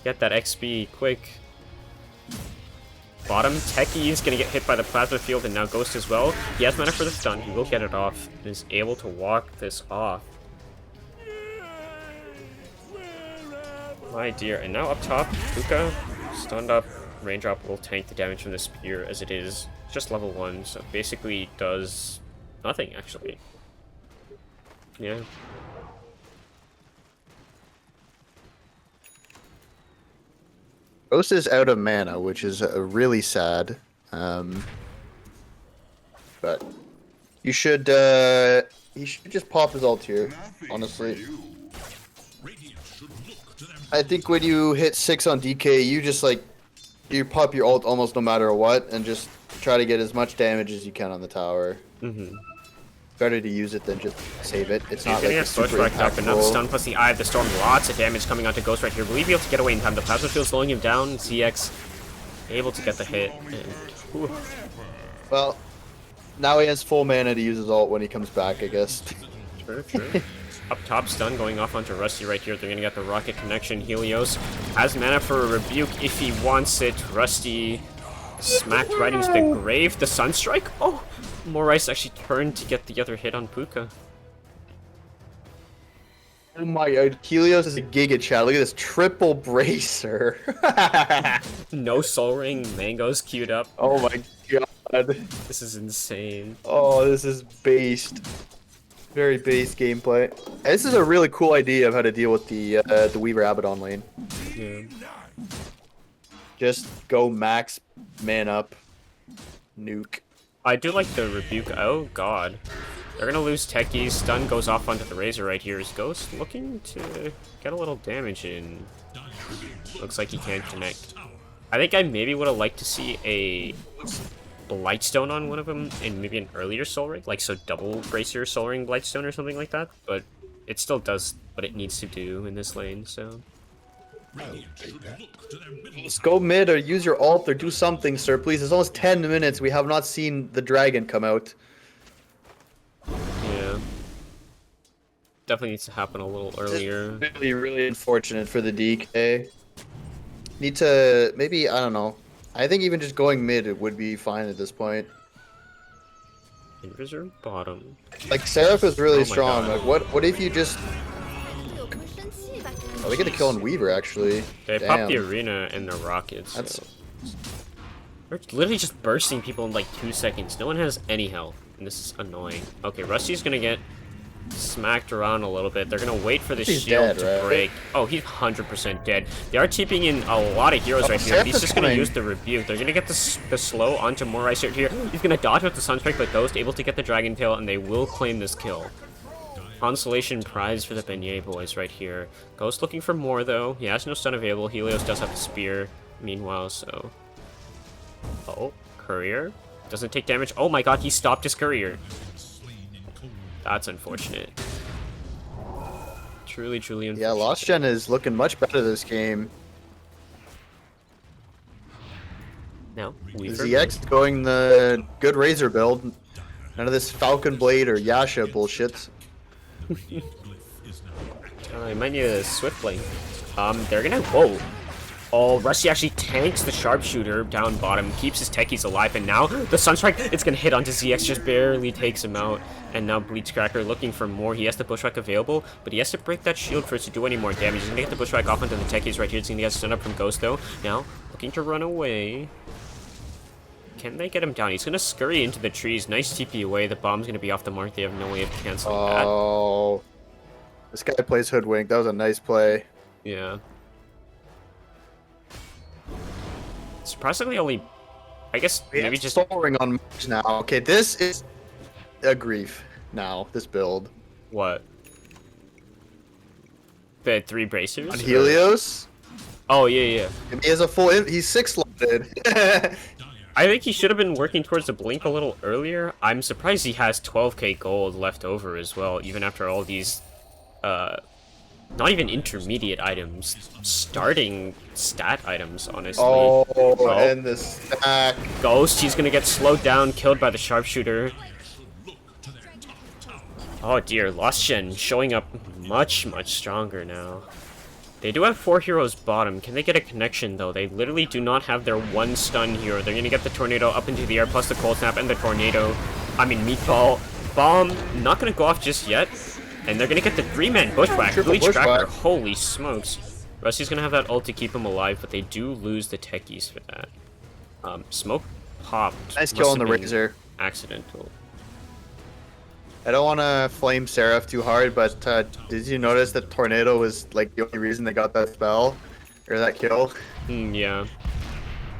Get that XP quick. bottom. Techie is going to get hit by the plasma field, and now Ghost as well. He has mana for the stun. He will get it off and is able to walk this off. My dear. And now up top, Puka, stunned up. Raindrop will tank the damage from the spear as it is just level 1, so basically does nothing actually. Yeah. Ghost is out of mana, which is really sad. But you should he should just pop his ult here, honestly. I think when you hit 6 on DK, you just like you pop your ult almost no matter what, and just try to get as much damage as you can on the tower. Better to use it than just save it. It's not like it's super up, and now the stun plus the Eye of the Storm. Lots of damage coming onto Ghost right here. Will he be able to get away in time? The plasma field slowing him down. ZX able to get the hit. And, well, now he has full mana to use his ult when he comes back, I guess. True. Up top, stun going off onto Rusty right here. They're going to get the rocket connection. Helios has mana for a rebuke if he wants it. Rusty smacked right into the grave. The Sunstrike? Oh! Morais actually turned to get the other hit on Puka. Oh my god, Helios is a Giga Chat. Look at this triple bracer. No Soul Ring, Mango's queued up. Oh my god. This is insane. Oh, this is based. Very base gameplay. This is a really cool idea of how to deal with the Weaver Abaddon lane. Yeah. Just go max man up. Nuke. I do like the rebuke. Oh god. They're gonna lose Techie. Stun goes off onto the Razor right here. Is Ghost looking to get a little damage in? Looks like he can't connect. I think I maybe would have liked to see a Blightstone on one of them in maybe an earlier Soul Ring. Like, so double Bracer Soul Ring Blightstone or something like that. But it still does what it needs to do in this lane, so... Let's go mid or use your ult or do something, sir, please. It's almost 10 minutes. We have not seen the dragon come out. Yeah. Definitely needs to happen a little earlier. Really, really unfortunate for the DK. Need to, maybe, I don't know. I think even just going mid it would be fine at this point. Invisor bottom. Like, Seraph is really strong. God. Like, what if you just... Oh, they get a kill on Weaver, actually. They Damn. popped the arena and the rockets. That's... So. They're literally just bursting people in like 2 seconds. No one has any health, and this is annoying. Okay, Rusty's gonna get smacked around a little bit. They're gonna wait for the He's shield dead, to right? break. Oh, he's 100% dead. They are TPing in a lot of heroes right here, but he's just gonna use the rebuke. They're gonna get the slow onto Morais right here. He's gonna dodge with the Sunstrike, but Ghost able to get the Dragon Tail, and they will claim this kill. Consolation prize for the Beignet boys right here. Ghost looking for more though. He has no stun available. Helios does have the spear meanwhile, so... Oh, Courier? Doesn't take damage. Oh my god, he stopped his Courier. That's unfortunate. Truly, truly unfortunate. Yeah, Lost Gen is looking much better this game. Now, Weaver. ZX going the good Razor build. None of this Falcon Blade or Yasha bullshit. I might need a Swift Blade. They're gonna... Whoa. Oh, Rusty actually tanks the Sharpshooter down bottom, keeps his techies alive, and now the Sunstrike, it's gonna hit onto ZX, just barely takes him out. And now Bleachcracker looking for more. He has the Bushwhack available, but he has to break that shield for it to do any more damage. He's gonna get the Bushwhack off onto the techies right here. He's gonna get stun up from Ghost though. Now, looking to run away. Can they get him down? He's gonna scurry into the trees. Nice TP away. The bomb's gonna be off the mark. They have no way of canceling that. Oh, this guy plays Hoodwink. That was a nice play. Yeah. Surprisingly only... I guess maybe just... Soaring on March now. Okay, this is a grief now, this build. What? The 3 bracers? On Helios? Oh, yeah. He has a full... He's 6-slotted. I think he should have been working towards the blink a little earlier. I'm surprised he has 12k gold left over as well, even after all these, not even intermediate items, starting stat items, honestly. Oh, and the stack. Ghost, he's gonna get slowed down, killed by the Sharpshooter. Oh dear, Lost Gen showing up much, much stronger now. They do have 4 heroes bottom. Can they get a connection, though? They literally do not have their 1 stun hero. They're going to get the tornado up into the air, plus the cold snap and the tornado. I mean, meatball. Bomb, not going to go off just yet. And they're going to get the 3-man bushwhack. Bleach Cracker. Holy smokes. Rusty's going to have that ult to keep him alive, but they do lose the techies for that. Smoke popped. Nice kill on the Razor. Accidental. I don't want to flame Seraph too hard, but did you notice that Tornado was like the only reason they got that spell? Or that kill? Yeah.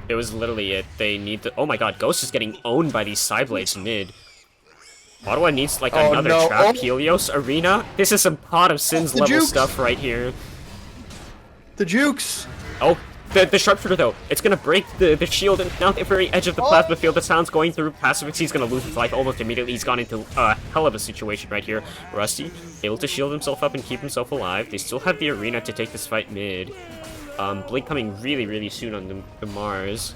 It was literally it. They need the— oh my god, Ghost is getting owned by these Psyblades mid. Ottawa needs like another trap. Helios Arena. This is some Pot of Sins level stuff right here. The jukes! Oh, the sharpshooter though. It's gonna break the shield, and now at the very edge of the plasma field, the sound's going through. Pacifics, he's gonna lose his life almost immediately. He's gone into a hell of a situation right here. Rusty, able to shield himself up and keep himself alive. They still have the arena to take this fight mid. Blink coming really, really soon on the Mars.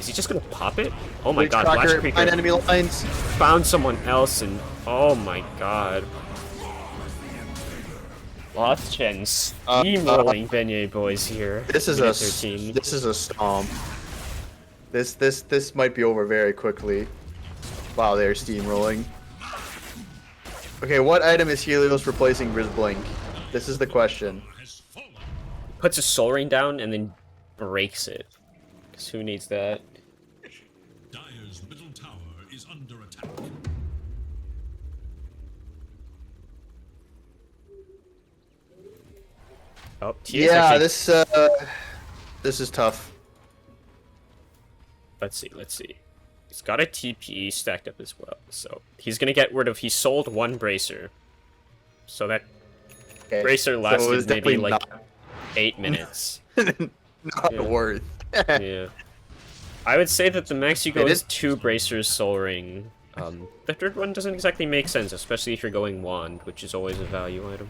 Is he just gonna pop it? Oh my god, Flash Creeper enemy lines. Found someone else, and oh my god. LostGen steamrolling Beignet boys here. This is a stomp. This might be over very quickly. Wow, they're steamrolling. Okay, what item is Helios replacing Blink? This is the question. Puts a Soul Ring down and then breaks it. Cause who needs that? Dire's middle tower is under attack. Oh, TA's yeah, actually... this is tough. Let's see. He's got a TP stacked up as well, so he's gonna get rid of— he sold 1 bracer. So that bracer lasted maybe like 8 minutes. Not worth. Yeah. I would say that the max you go is 2 bracers Soul Ring. The third one doesn't exactly make sense, especially if you're going Wand, which is always a value item.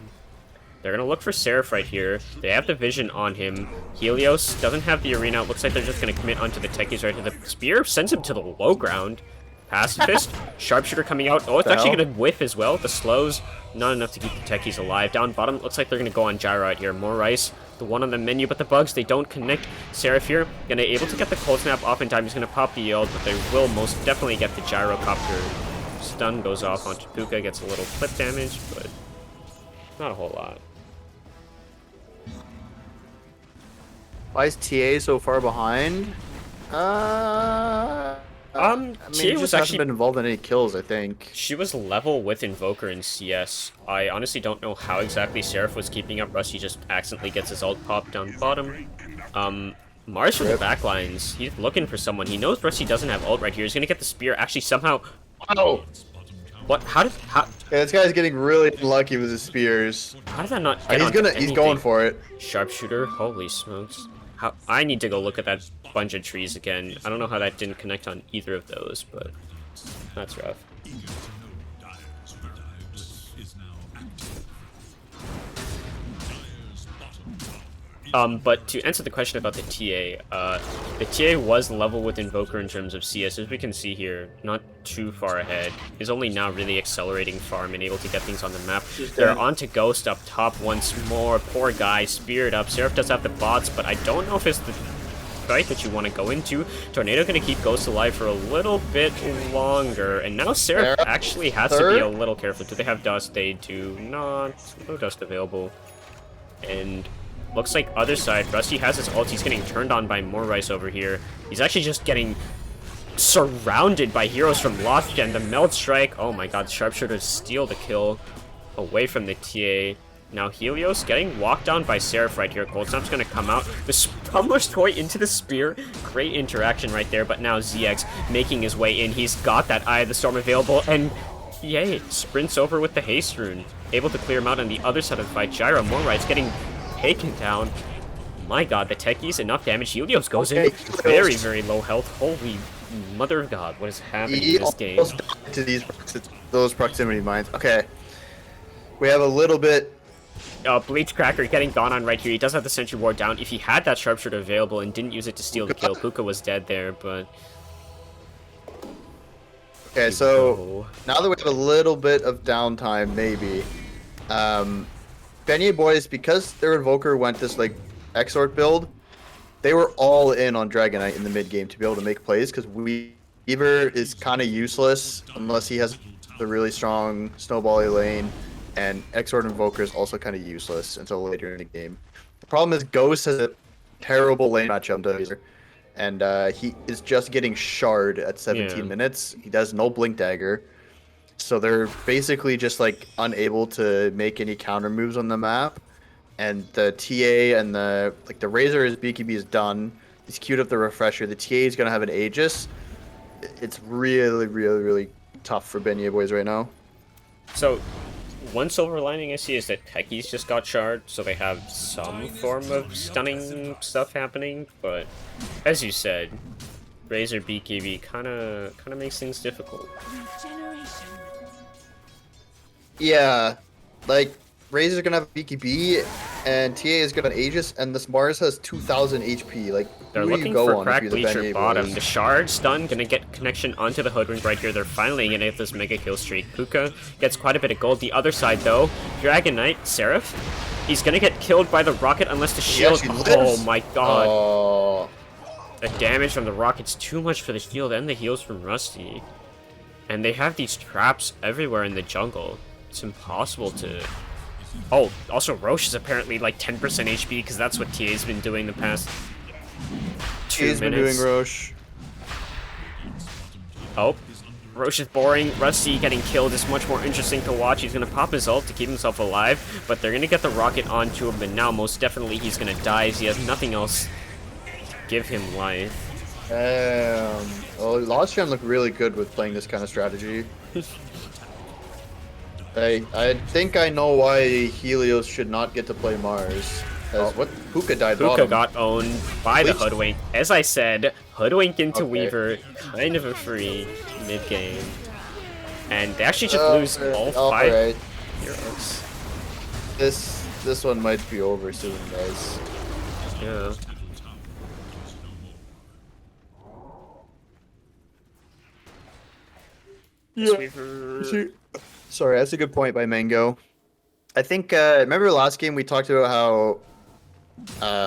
They're gonna look for Seraph right here. They have the vision on him. Helios doesn't have the arena. It looks like they're just gonna commit onto the techies right here. The spear sends him to the low ground. Pacifist, Sharpshooter coming out. Oh, it's actually gonna whiff as well. The slows, not enough to keep the techies alive. Down bottom, looks like they're gonna go on Gyro right here. More Rice, the one on the menu, but the bugs, they don't connect. Seraph here, gonna able to get the cold snap off in time. He's gonna pop the yield, but they will most definitely get the Gyrocopter. Stun goes off onto Puka, gets a little clip damage, but not a whole lot. Why is TA so far behind? I mean, TA was hasn't been involved in any kills, I think. She was level with Invoker in CS. I honestly don't know how exactly Seraph was keeping up. Rusty just accidentally gets his ult popped down bottom. Mars from the backlines. He's looking for someone. He knows Rusty doesn't have ult right here. He's gonna get the spear. Actually, somehow. Oh! What? Yeah, this guy's getting really unlucky with his spears. How did that not get He's going for it. Sharpshooter? Holy smokes. I need to go look at that bunch of trees again. I don't know how that didn't connect on either of those, but that's rough. But to answer the question about the TA was level with Invoker in terms of CS, as we can see here, not too far ahead. Is only now really accelerating farm and able to get things on the map. They're onto Ghost up top once more. Poor guy, speared up. Seraph does have the bots, but I don't know if it's the fight that you want to go into. Tornado gonna keep Ghost alive for a little bit longer, and now Seraph actually has to be a little careful. Do they have dust? They do not. No dust available. And looks like other side, Rusty has his ult. He's getting turned on by more Rice over here. He's actually just getting surrounded by heroes from LostGen. The Meld Strike. Oh my god, Sharpshooter steal the kill away from the TA. Now Helios getting walked down by Seraph right here. Cold Snap's gonna come out. The Pummeler's Toy into the spear. Great interaction right there, but now ZX making his way in. He's got that Eye of the Storm available, and yay, sprints over with the Haste Rune. Able to clear him out on the other side of the fight. Gyro, more Rice getting taken down. My god, the techies, enough damage. Helios goes in. Very, very low health. Holy mother of god, what is happening in this game? To those proximity mines. Okay. We have a little bit. Bleach Cracker getting gone on right here. He does have the Sentry Ward down. If he had that Sharpshooter available and didn't use it to steal the kill, Puka was dead there, but... Okay, so now that we have a little bit of downtime, maybe, Beignet boys, because their Invoker went this like Exort build, they were all in on Dragonite in the mid game to be able to make plays because Weaver is kind of useless unless he has the really strong Snowbally lane, and Exort Invoker is also kind of useless until later in the game. The problem is Ghost has a terrible lane matchup here, and he is just getting shard at 17 minutes. He does no Blink Dagger, so they're basically just like unable to make any counter moves on the map. And the TA and the Razor is BKB is done. He's queued up the refresher. The TA is gonna have an Aegis. It's really tough for Beignet boys right now. So, one silver lining I see is that Techies just got shard, so they have some form of stunning stuff happening. But as you said, Razor BKB kind of makes things difficult. Regeneration. Yeah, like Razor's gonna have BKB, and TA is gonna have Aegis, and this Mars has 2,000 HP. Like, They're who do looking you go for on crack if you're the bleacher Beignet bottom. boys? The shard stun gonna get connection onto the Hoodwink right here. They're finally gonna get this mega kill streak. Puka gets quite a bit of gold. The other side though, Dragonite, Seraph, he's gonna get killed by the rocket unless the shield. Oh my god. Oh. The damage from the rocket's too much for the shield and the heals from Rusty. And they have these traps everywhere in the jungle. It's impossible to... Oh, also Roche is apparently like 10% HP because that's what TA's been doing the past 2 minutes. He's been doing Roche. Oh, Roche is boring. Rusty getting killed is much more interesting to watch. He's gonna pop his ult to keep himself alive, but they're gonna get the rocket onto him, but now most definitely he's gonna die as he has nothing else to give him life. Well, LostGen looked really good with playing this kind of strategy. I think I know why Helios should not get to play Mars. What? Puka died Puka bottom. got owned by the Hoodwink. As I said, Hoodwink into Okay. Weaver, kind of a free mid-game. And they actually just lose all 5 Alright. heroes. This one might be over soon, guys. Yeah. Weaver... Sorry, that's a good point by Mango. I think, remember last game we talked about how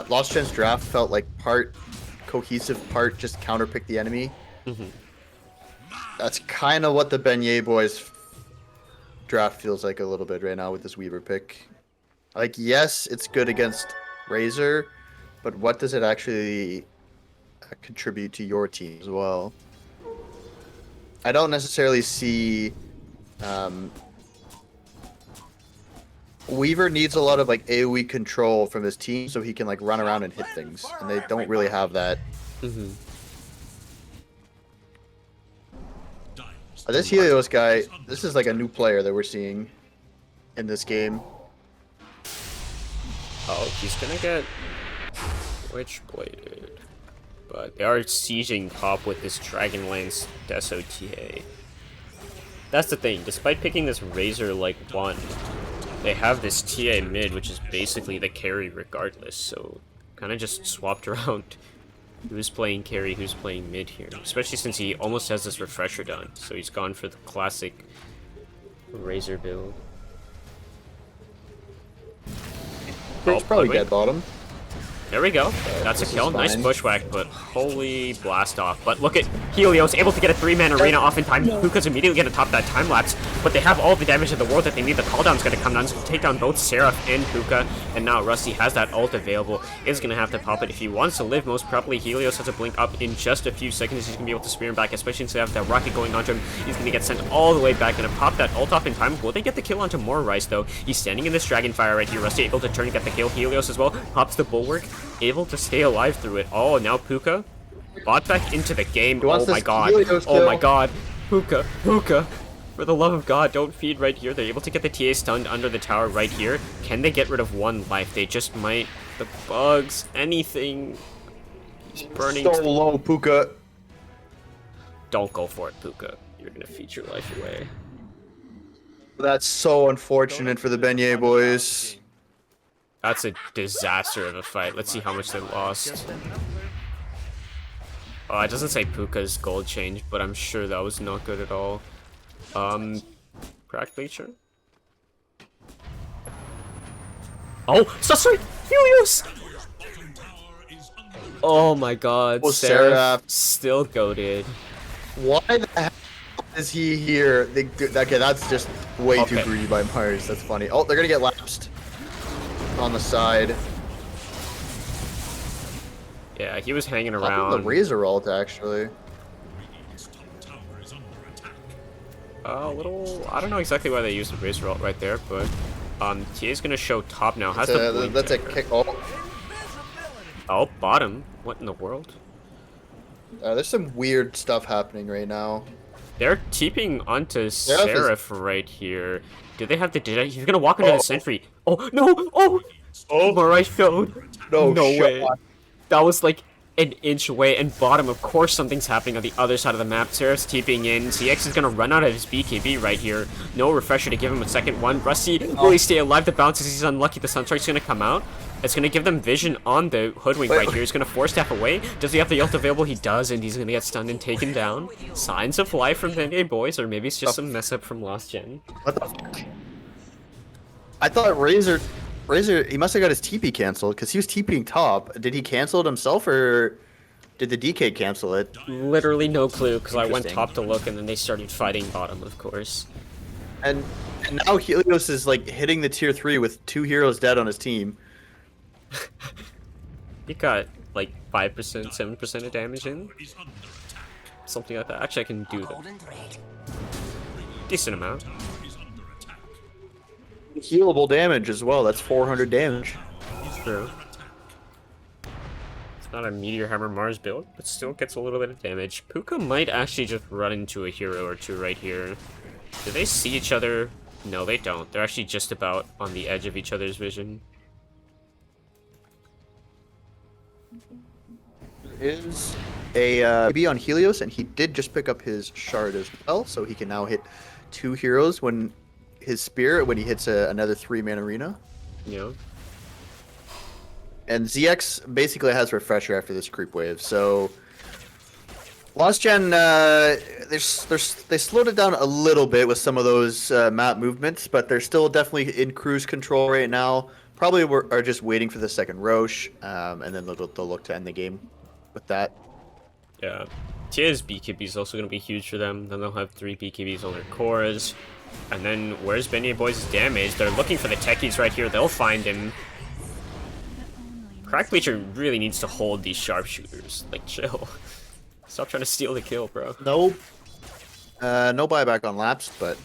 LostGen's draft felt like part cohesive, part just counterpick the enemy? That's kind of what the Beignet boys draft feels like a little bit right now with this Weaver pick. Like, yes, it's good against Razor, but what does it actually contribute to your team as well? I don't necessarily see... Weaver needs a lot of like AoE control from his team so he can like run around and hit things, and they don't really have that. This Helios guy, this is like a new player that we're seeing in this game. Oh, he's gonna get Witchbladed. But they are sieging top with this Dragonlance Deso TA. That's the thing, despite picking this Razor like one, they have this TA mid, which is basically the carry regardless, so kind of just swapped around who's playing carry, who's playing mid here. Especially since he almost has this refresher done, so he's gone for the classic Razor build. It's probably dead bottom. There we go. That's a kill. Nice bushwhack, but holy blast off. But look at Helios able to get a 3-man arena off in time. Puka's immediately going to top that time lapse, but they have all the damage in the world that they need. The cooldown's going to come down to take down both Seraph and Puka, and now Rusty has that ult available. Is going to have to pop it if he wants to live. Most probably Helios has a blink up in just a few seconds. He's going to be able to spear him back, especially since they have that rocket going onto him. He's going to get sent all the way back, going to pop that ult off in time. Will they get the kill onto more Rice though? He's standing in this Dragonfire right here. Rusty able to turn and get the kill. Helios as well pops the bulwark, able to stay alive through it. Oh, now Puka bought back into the game. Oh my god. Oh my god. Puka. For the love of God, don't feed right here. They're able to get the TA stunned under the tower right here. Can they get rid of one life? They just might. The bugs, anything. He's burning. So low, Puka. Don't go for it, Puka. You're gonna feed your life away. That's so unfortunate for the Beignet boys. That's a disaster of a fight. Let's see how much they lost. Oh, it doesn't say Puka's gold change, but I'm sure that was not good at all. Crack Bleacher? Oh, sorry! Helios! Oh my god, Oh, Seraph Seraph. still goated. Why the hell is he here? Okay, that's just way too Okay. greedy by Mars. That's funny. Oh, they're gonna get lapsed on the side. Yeah, he was hanging Popping around. the Razor ult, actually. A little... I don't know exactly why they used the Razor ult right there, but... TA's gonna show top now. How's the That's a kick. Oh, Oh, bottom. What in the world? there's some weird stuff happening right now. They're TPing onto Seraph is- Seraph right here. Do they have the data? He's gonna walk into the sentry. Oh, no! Oh! Oh, Marai showed. no way. shot. That was like an inch away. And bottom, of course, something's happening on the other side of the map. Seraph's TPing in. CX is gonna run out of his BKB right here. No refresher to give him a second one. Rusty, will he stay alive? The bounces. He's unlucky. The Sunstrike's gonna come out. It's gonna give them vision on the Hoodwink right here. He's gonna force tap away. Does he have the ult available? He does, and he's gonna get stunned and taken down. Signs of life from Beignet boys, or maybe it's just some mess up from LostGen. What the fuck? I thought Razor, he must have got his TP canceled because he was TPing top. Did he cancel it himself or did the DK cancel it? Literally no clue, because I went Interesting. top to look, and then they started fighting bottom, of course. And now Helios is like hitting the tier 3 with 2 heroes dead on his team. He got like 5%, 7% of damage in. Something like that. Actually, I can do that. Decent amount. Healable damage as well. That's 400 damage. True. It's not a Meteor Hammer Mars build, but still gets a little bit of damage. Puka might actually just run into a hero or two right here. Do they see each other? No, they don't. They're actually just about on the edge of each other's vision. Is a be on Helios, and he did just pick up his shard as well, so he can now hit 2 heroes when his spear when he hits another 3-man arena. You know? And ZX basically has refresher after this creep wave, so LostGen they slowed it down a little bit with some of those map movements, but they're still definitely in cruise control right now. Probably are just waiting for the second Roche, and then they'll look to end the game with that. Yeah. TA's BKB is also going to be huge for them. Then they'll have 3 BKBs on their cores. And then where's Beignet Boys' damage? They're looking for the techies right here. They'll find him. Crack Bleacher really needs to hold these sharpshooters. Like, chill. Stop trying to steal the kill, bro. No buyback on laps, but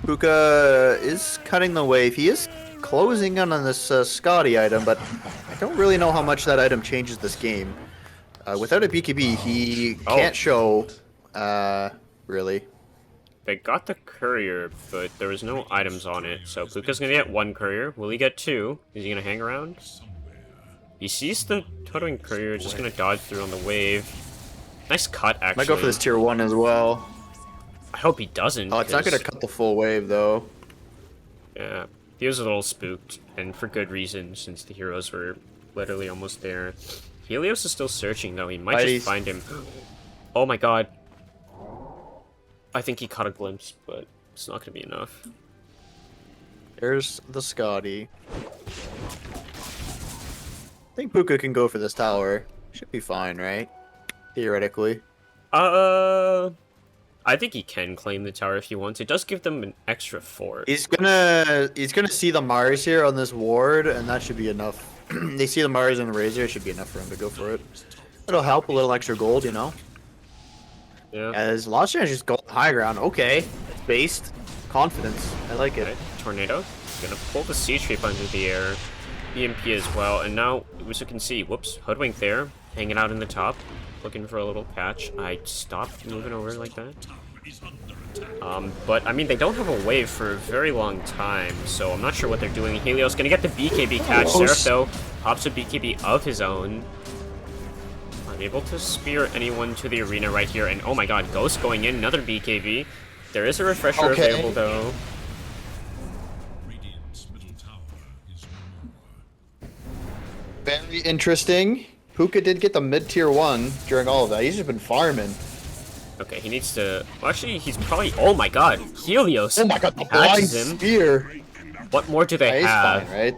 Puka is cutting the wave. He is closing in on this Scotty item, but I don't really know how much that item changes this game. Without a BKB, he can't show, really. They got the courier, but there was no items on it. So Puka's gonna get 1 courier. Will he get 2? Is he gonna hang around? He sees the Hoodwink courier, just gonna dodge through on the wave. Nice cut, actually. Might go for this tier 1 as well. I hope he doesn't. Oh, it's not going to cut the full wave, though. Yeah, he was a little spooked, and for good reason, since the heroes were literally almost there. Helios is still searching, though. He might just find him. Oh my god. I think he caught a glimpse, but it's not going to be enough. There's the Scotty. I think Puka can go for this tower. Should be fine, right? Theoretically. I think he can claim the tower if he wants. It does give them an extra fort. He's gonna see the Mars here on this ward, and that should be enough. They see the Mars and the Razor, it should be enough for him to go for it. It'll help a little extra gold, you know. Yeah. As LostGeneration just go high ground. Okay, it's based confidence. I like it. Okay. Tornado. Gonna pull the Siege Sweep under the air. EMP as well, and now, as you can see, whoops, Hoodwink there, hanging out in the top, looking for a little catch. I stopped moving over like that. But, I mean, they don't have a wave for a very long time, so I'm not sure what they're doing. Helios gonna get the BKB catch. Seraph, though, pops a BKB of his own. Unable to spear anyone to the arena right here, and oh my god, Ghost going in, another BKB. There is a refresher available, though. Very interesting. Puka did get the mid-tier 1 during all of that. He's just been farming. Okay, he needs to... Well, actually, he's probably... Oh my god! Helios! Oh my god, the blind catches him. spear! What more do they He's have? fine, right?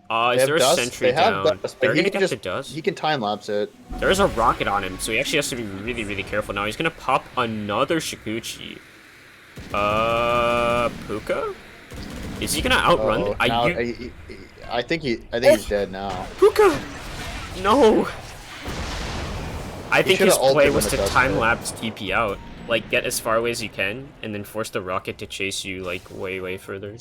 They Is have there a dust. sentry They have down? dust, They're but he gonna can get just the dust. he can time lapse it. There's a rocket on him, so he actually has to be really, really careful now. He's gonna pop another Shikuchi. Puka? Is he gonna outrun? Oh, now, I think he's dead now. Puka! No! I think his should've ulted play when was the to dust time hit. lapse TP out. Like, get as far away as you can, and then force the rocket to chase you, like, way, way further.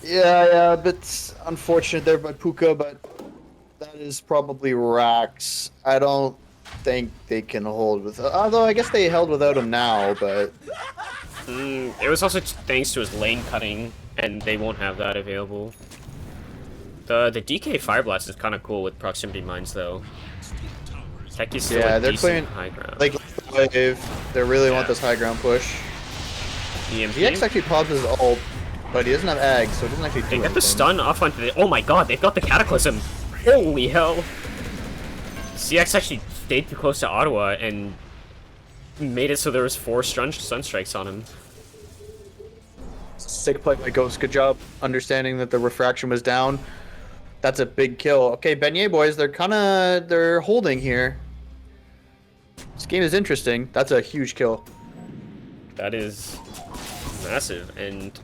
Yeah, but unfortunate there by Puka, but that is probably Rax. I don't think they can hold with. Although I guess they held without him now, but It was also thanks to his lane cutting, and they won't have that available. The DK Fire Blast is kind of cool with proximity mines, though. Techi's still yeah, a they're decent playing high ground. like wave. They really want this high ground push. EMP? GX actually pops his ult, but he doesn't have eggs, so it doesn't actually do They got anything. the stun off onto the. Oh my god, they've got the Cataclysm! Holy hell! CX actually stayed too close to Ottawa and made it so there was 4 stun strikes on him. Sick play by Ghost. Good job understanding that the refraction was down. That's a big kill. Okay, Beignet boys, they're holding here. This game is interesting. That's a huge kill. That is massive, and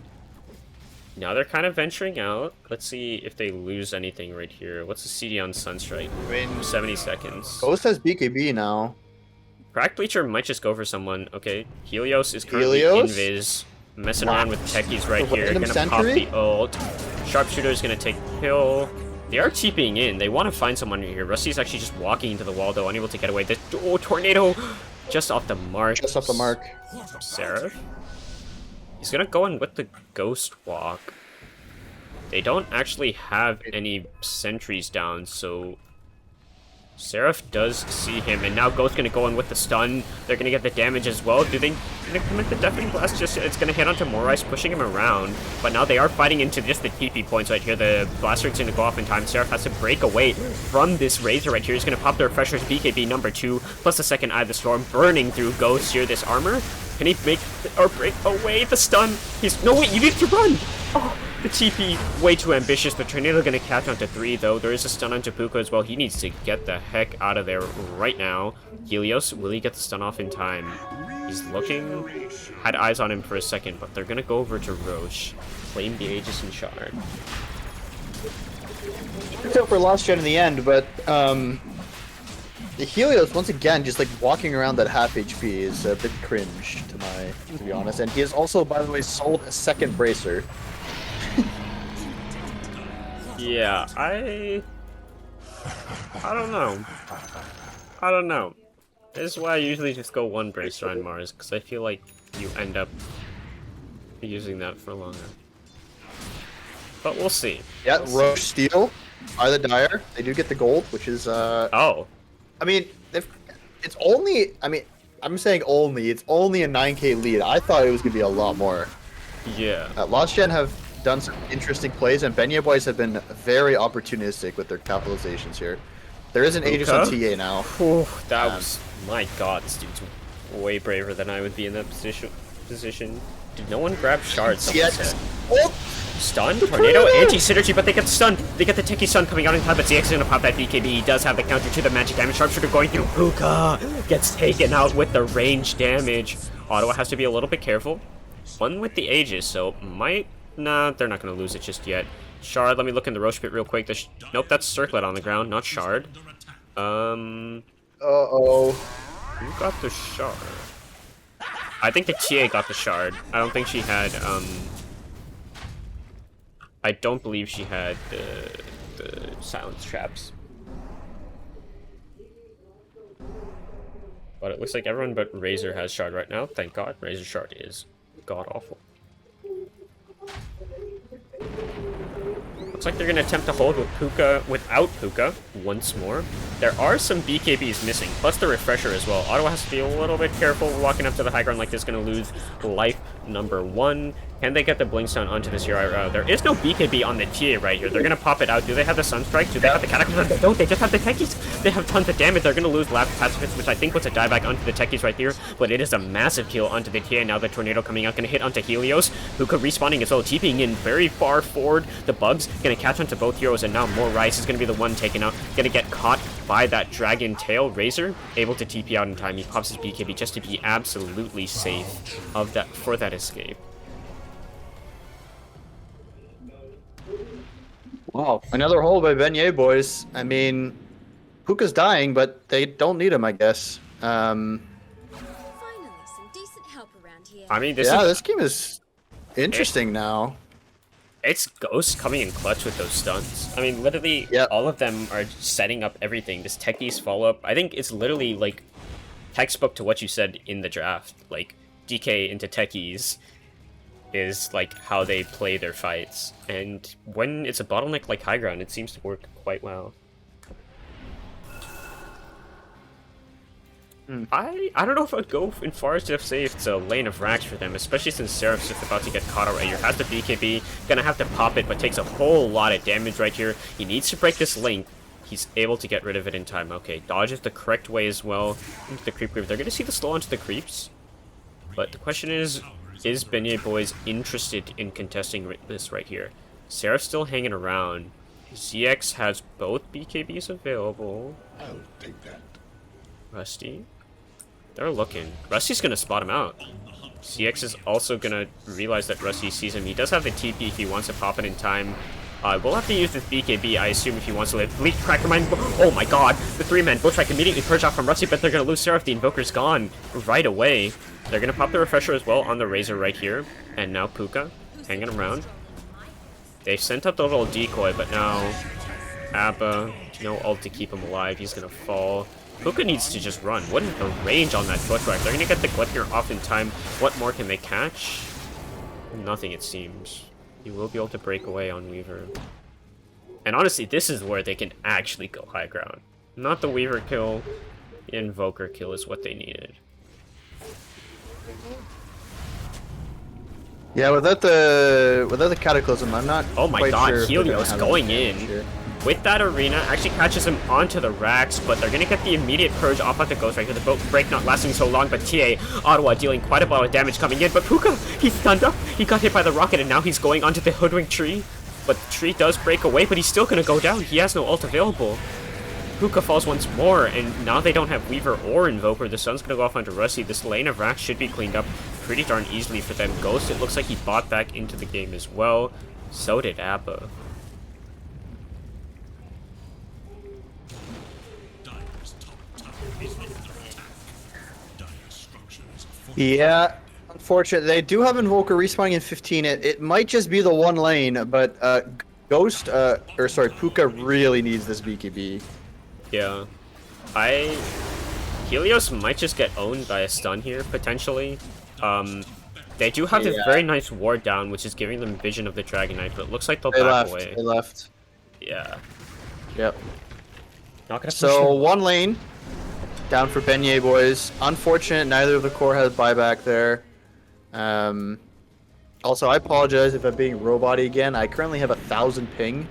now they're kind of venturing out. Let's see if they lose anything right here. What's the CD on Sunstrike? I mean, 70 seconds. Ghost has BKB now. Crack Bleacher might just go for someone. Okay, Helios is currently Helios? invis, messing around with techies right The here. random Gonna pop sentry? the ult. Sharpshooter is gonna take kill. They are TPing in. They want to find someone here. Rusty's actually just walking into the wall, though, unable to get away. The tornado just off the mark. Just off the mark. Seraph? He's gonna go in with the Ghost Walk. They don't actually have any sentries down, so Seraph does see him, and now Ghost's gonna go in with the stun. They're gonna get the damage as well. Do they gonna commit the Deafening Blast? Just it's gonna hit onto Morais, pushing him around. But now they are fighting into just the TP points right here. The Blaster is gonna go off in time. Seraph has to break away from this Razor right here. He's gonna pop the Refresher's BKB number 2, plus the second Eye of the Storm, burning through Ghost here. This armor. Can he make or break away the stun? He's no wait, you need to run! Oh, the TP, way too ambitious. The Tornado gonna catch onto 3 though. There is a stun onto Puka as well. He needs to get the heck out of there right now. Helios, will he get the stun off in time? He's looking, had eyes on him for a second, but they're gonna go over to Roche, claim the Aegis and Shard. It's out for Lost Gen in the end, but the Helios once again just like walking around that half HP is a bit cringe to be honest. And he has also, by the way, sold a second bracer. Yeah, I don't know. I don't know. This is why I usually just go 1 bracer on Mars, because I feel like you end up using that for longer. But we'll see. Yeah, We'll see. Roche Steel are the Dire. They do get the gold, which is Oh. I mean, it's only. I mean, I'm saying only. It's only a 9K lead. I thought it was gonna be a lot more. Yeah. Lost Gen have done some interesting plays, and Beignet boys have been very opportunistic with their capitalizations here. There is an Aegis on TA now. Whew, that was my god, this dude's way braver than I would be in that position. Did no one grab shards? CX. Oh, Stun? Tornado? Anti-synergy, but they get stunned. They get the Tiki Stun coming out in time, but ZX is gonna pop that BKB. He does have the counter to the magic damage. Sharpshooter going through. Puka gets taken out with the range damage. Ottawa has to be a little bit careful. One with the Aegis, so might... Nah, they're not gonna lose it just yet. Shard, let me look in the Roche pit real quick. Nope, that's Circlet on the ground, not Shard. Uh-oh. Who got the Shard? I think the TA got the Shard. I don't think she had, I don't believe she had the silence traps. But it looks like everyone but Razor has Shard right now. Thank God. Razor Shard is god-awful. Looks like they're going to attempt to hold with Puka, without Puka once more. There are some BKBs missing, plus the refresher as well. Ottawa has to be a little bit careful walking up to the high ground like this. Going to lose life number 1. Can they get the blinks down onto this hero? There is no BKB on the TA right here. They're going to pop it out. Do they have the Sunstrike? Do they have the Cataclysm? They don't. They just have the Techies. They have tons of damage. They're going to lose last Pacifist, which I think was a dieback onto the Techies right here. But it is a massive kill onto the TA. Now the Tornado coming out. Going to hit onto Helios. Puka respawning as well. TPing in very far forward. The Bugs going to catch onto both heroes. And now more Rice is going to be the one taken out. Going to get caught by that Dragon Tail. Razor able to TP out in time. He pops his BKB just to be absolutely safe of that for that escape. Wow, another hole by Beignet, boys. I mean, Puka's dying, but they don't need him, I guess. Finally, some decent help around here. I mean, this game is interesting now. It's Ghost coming in clutch with those stunts. I mean, literally, all of them are setting up everything. This Techies follow-up, I think it's literally, like, textbook to what you said in the draft. Like, DK into Techies is, like, how they play their fights. And when it's a bottleneck like high ground, it seems to work quite well. I don't know if I'd go in far as to say it's a lane of racks for them, especially since Seraph's just about to get caught out right here. Has the BKB, gonna have to pop it, but takes a whole lot of damage right here. He needs to break this link. He's able to get rid of it in time. Okay, dodges the correct way as well into the creep. They're gonna see the slow onto the creeps. But the question is Beignet Boys interested in contesting this right here? Seraph's still hanging around. ZX has both BKBs available. I'll take that. Rusty. They're looking. Rusty's gonna spot him out. CX is also gonna realize that Rusty sees him. He does have the TP if he wants to pop it in time. We'll have to use this BKB, I assume, if he wants to live. Bleak Cracker Mine. Oh my god! The 3-man Bushwhack immediately purge off from Rusty, but they're gonna lose Seraph. The Invoker's gone right away. They're gonna pop the refresher as well on the Razor right here. And now Puka hanging around. They sent up the little decoy, but now Abba, no ult to keep him alive. He's gonna fall. Puka needs to just run. What is the range on that Bushwhack? They're gonna get the Gleipnir off in time. What more can they catch? Nothing, it seems. He will be able to break away on Weaver. And honestly, this is where they can actually go high ground. Not the Weaver kill. The Invoker kill is what they needed. Yeah, without the Cataclysm, I'm not. Oh my quite god, sure if they're gonna Helios have going anything in. here. With that arena, actually catches him onto the racks, but they're gonna get the immediate purge off at the Ghost right here. The boat break not lasting so long, but TA, Ottawa dealing quite a lot of damage coming in, but Puka, he's stunned up. He got hit by the rocket, and now he's going onto the Hoodwink tree. But the tree does break away, but he's still gonna go down. He has no ult available. Puka falls once more, and now they don't have Weaver or Invoker. The sun's gonna go off onto Rusty. This lane of racks should be cleaned up pretty darn easily for them. Ghost, it looks like he bought back into the game as well. So did Abba. Yeah, unfortunate. They do have Invoker respawning in 15. It might just be the one lane, but Ghost, Puka really needs this BKB. Yeah. Helios might just get owned by a stun here, potentially. They do have this very nice ward down, which is giving them vision of the Dragon Knight, but it looks like they'll back away. They left. Yeah. Yep. Not gonna push So them. one lane down for Beignet Boys. Unfortunate, neither of the core has buyback there. Also, I apologize if I'm being robot-y again. I currently have 1,000 ping,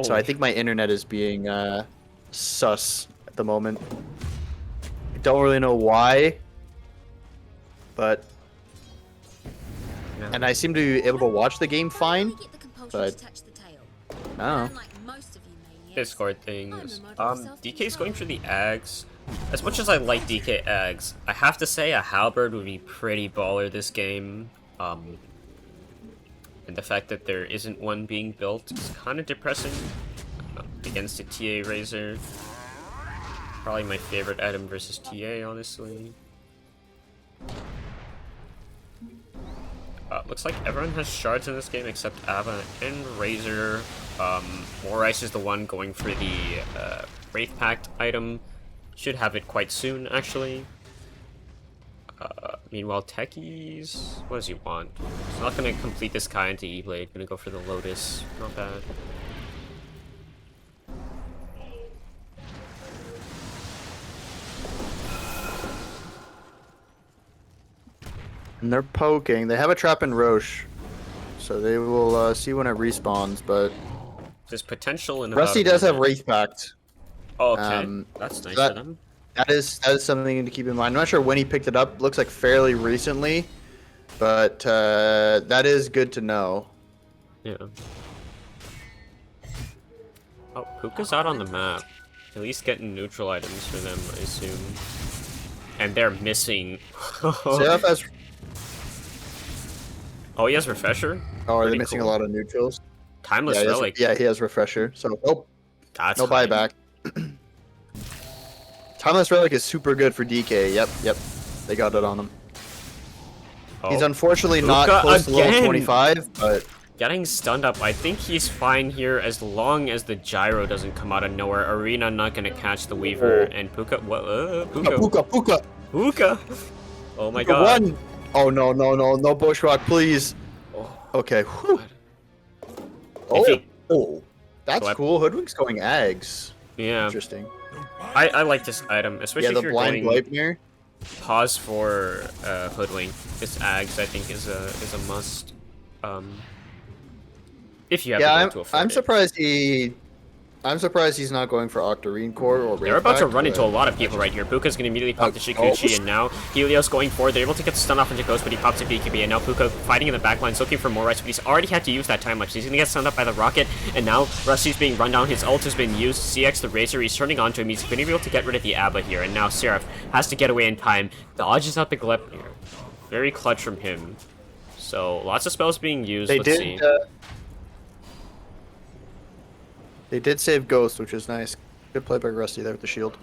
so I think my internet is being sus at the moment. I don't really know why, but and I seem to be able to watch the game fine. But I don't know. Discord things. DK's going for the Ags. As much as I like DK Ags, I have to say a Halberd would be pretty baller this game. And the fact that there isn't one being built is kind of depressing. Against a TA Razor. Probably my favorite item versus TA, honestly. Looks like everyone has shards in this game except Ava and Razor. Morice is the one going for the Wraith Pact item. Should have it quite soon, actually. Meanwhile, Techies, what does he want? He's not gonna complete this Kai into E-Blade. Gonna go for the Lotus. Not bad. And they're poking. They have a trap in Roche. So they will see when it respawns, but... There's potential in Rusty about a does have minute. Wraith Pact. Oh, okay. That's nice that- of them. That is something to keep in mind. I'm not sure when he picked it up. Looks like fairly recently. But that is good to know. Yeah. Oh, Puka's out on the map. At least getting neutral items for them, I assume. And they're missing. Seraph has... Oh, he has Refresher? Oh, are they Pretty missing cool. a lot of neutrals? Timeless Yeah, Relic. he has Refresher. So, nope. That's No hype. buyback. Timeless Relic is super good for DK. Yep. They got it on him. Oh. He's unfortunately not Puka close to level again! 25, but... Getting stunned up. I think he's fine here as long as the gyro doesn't come out of nowhere. Arena not gonna catch the Weaver. And Puka... What? Puka. Puka! Oh my god. Run! Oh, no bushwhack, please. Oh, Okay. Whew. If he- That's So I- cool. Hoodwink's going Ags. yeah. Interesting. I like this item, especially Yeah, the if you're blind going Gleipnir. pause for Hoodwink. This Ags, I think, is a must. If you have Yeah, the gold to afford I'm it. surprised he's not going for Octarine Core or They're about to Wraithpact, run into a but- lot of people right here. Puka's gonna immediately pop the Shikuchi, and now Helios going forward. They're able to get the stun off into Ghost, but he pops a BKB, and now Puka fighting in the backlines, looking for more rights, but he's already had to use that time lapse. He's gonna get stunned up by the rocket, and now Rusty's being run down. His ult has been used. CX the Razor, he's turning onto him. He's gonna be able to get rid of the Abba here, and now Seraph has to get away in time. Dodges out the Gleipnir. Very clutch from him. So lots of spells being used. Let's see. They did save Ghost, which is nice. Good play by Rusty there with the shield.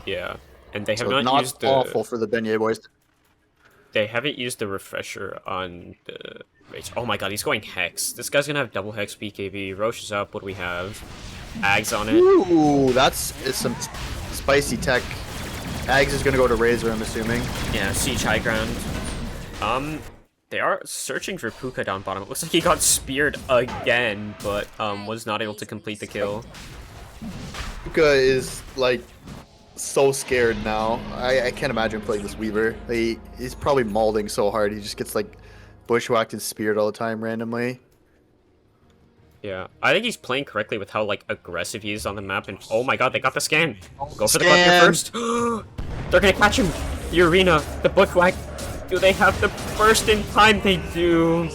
Yeah, and they have So not used the. awful for the Beignet boys. They haven't used the refresher on the Rage. Oh my god, he's going Hex. This guy's gonna have double Hex BKB. Roche is up. What do we have? Ags on it. Ooh, that's some spicy tech. Ags is gonna go to Razor, I'm assuming. Yeah, Siege High Ground. They are searching for Puka down bottom. It looks like he got speared again, but was not able to complete the kill. Puka is like so scared now. I can't imagine playing this Weaver. He's probably mauling so hard. He just gets like bushwhacked and speared all the time randomly. Yeah, I think he's playing correctly with how like aggressive he is on the map. And oh my god, they got the scan. Go for the Scan. Gleipnir first. They're gonna catch him. The arena, the bushwhack. Do they have the burst in time? They do.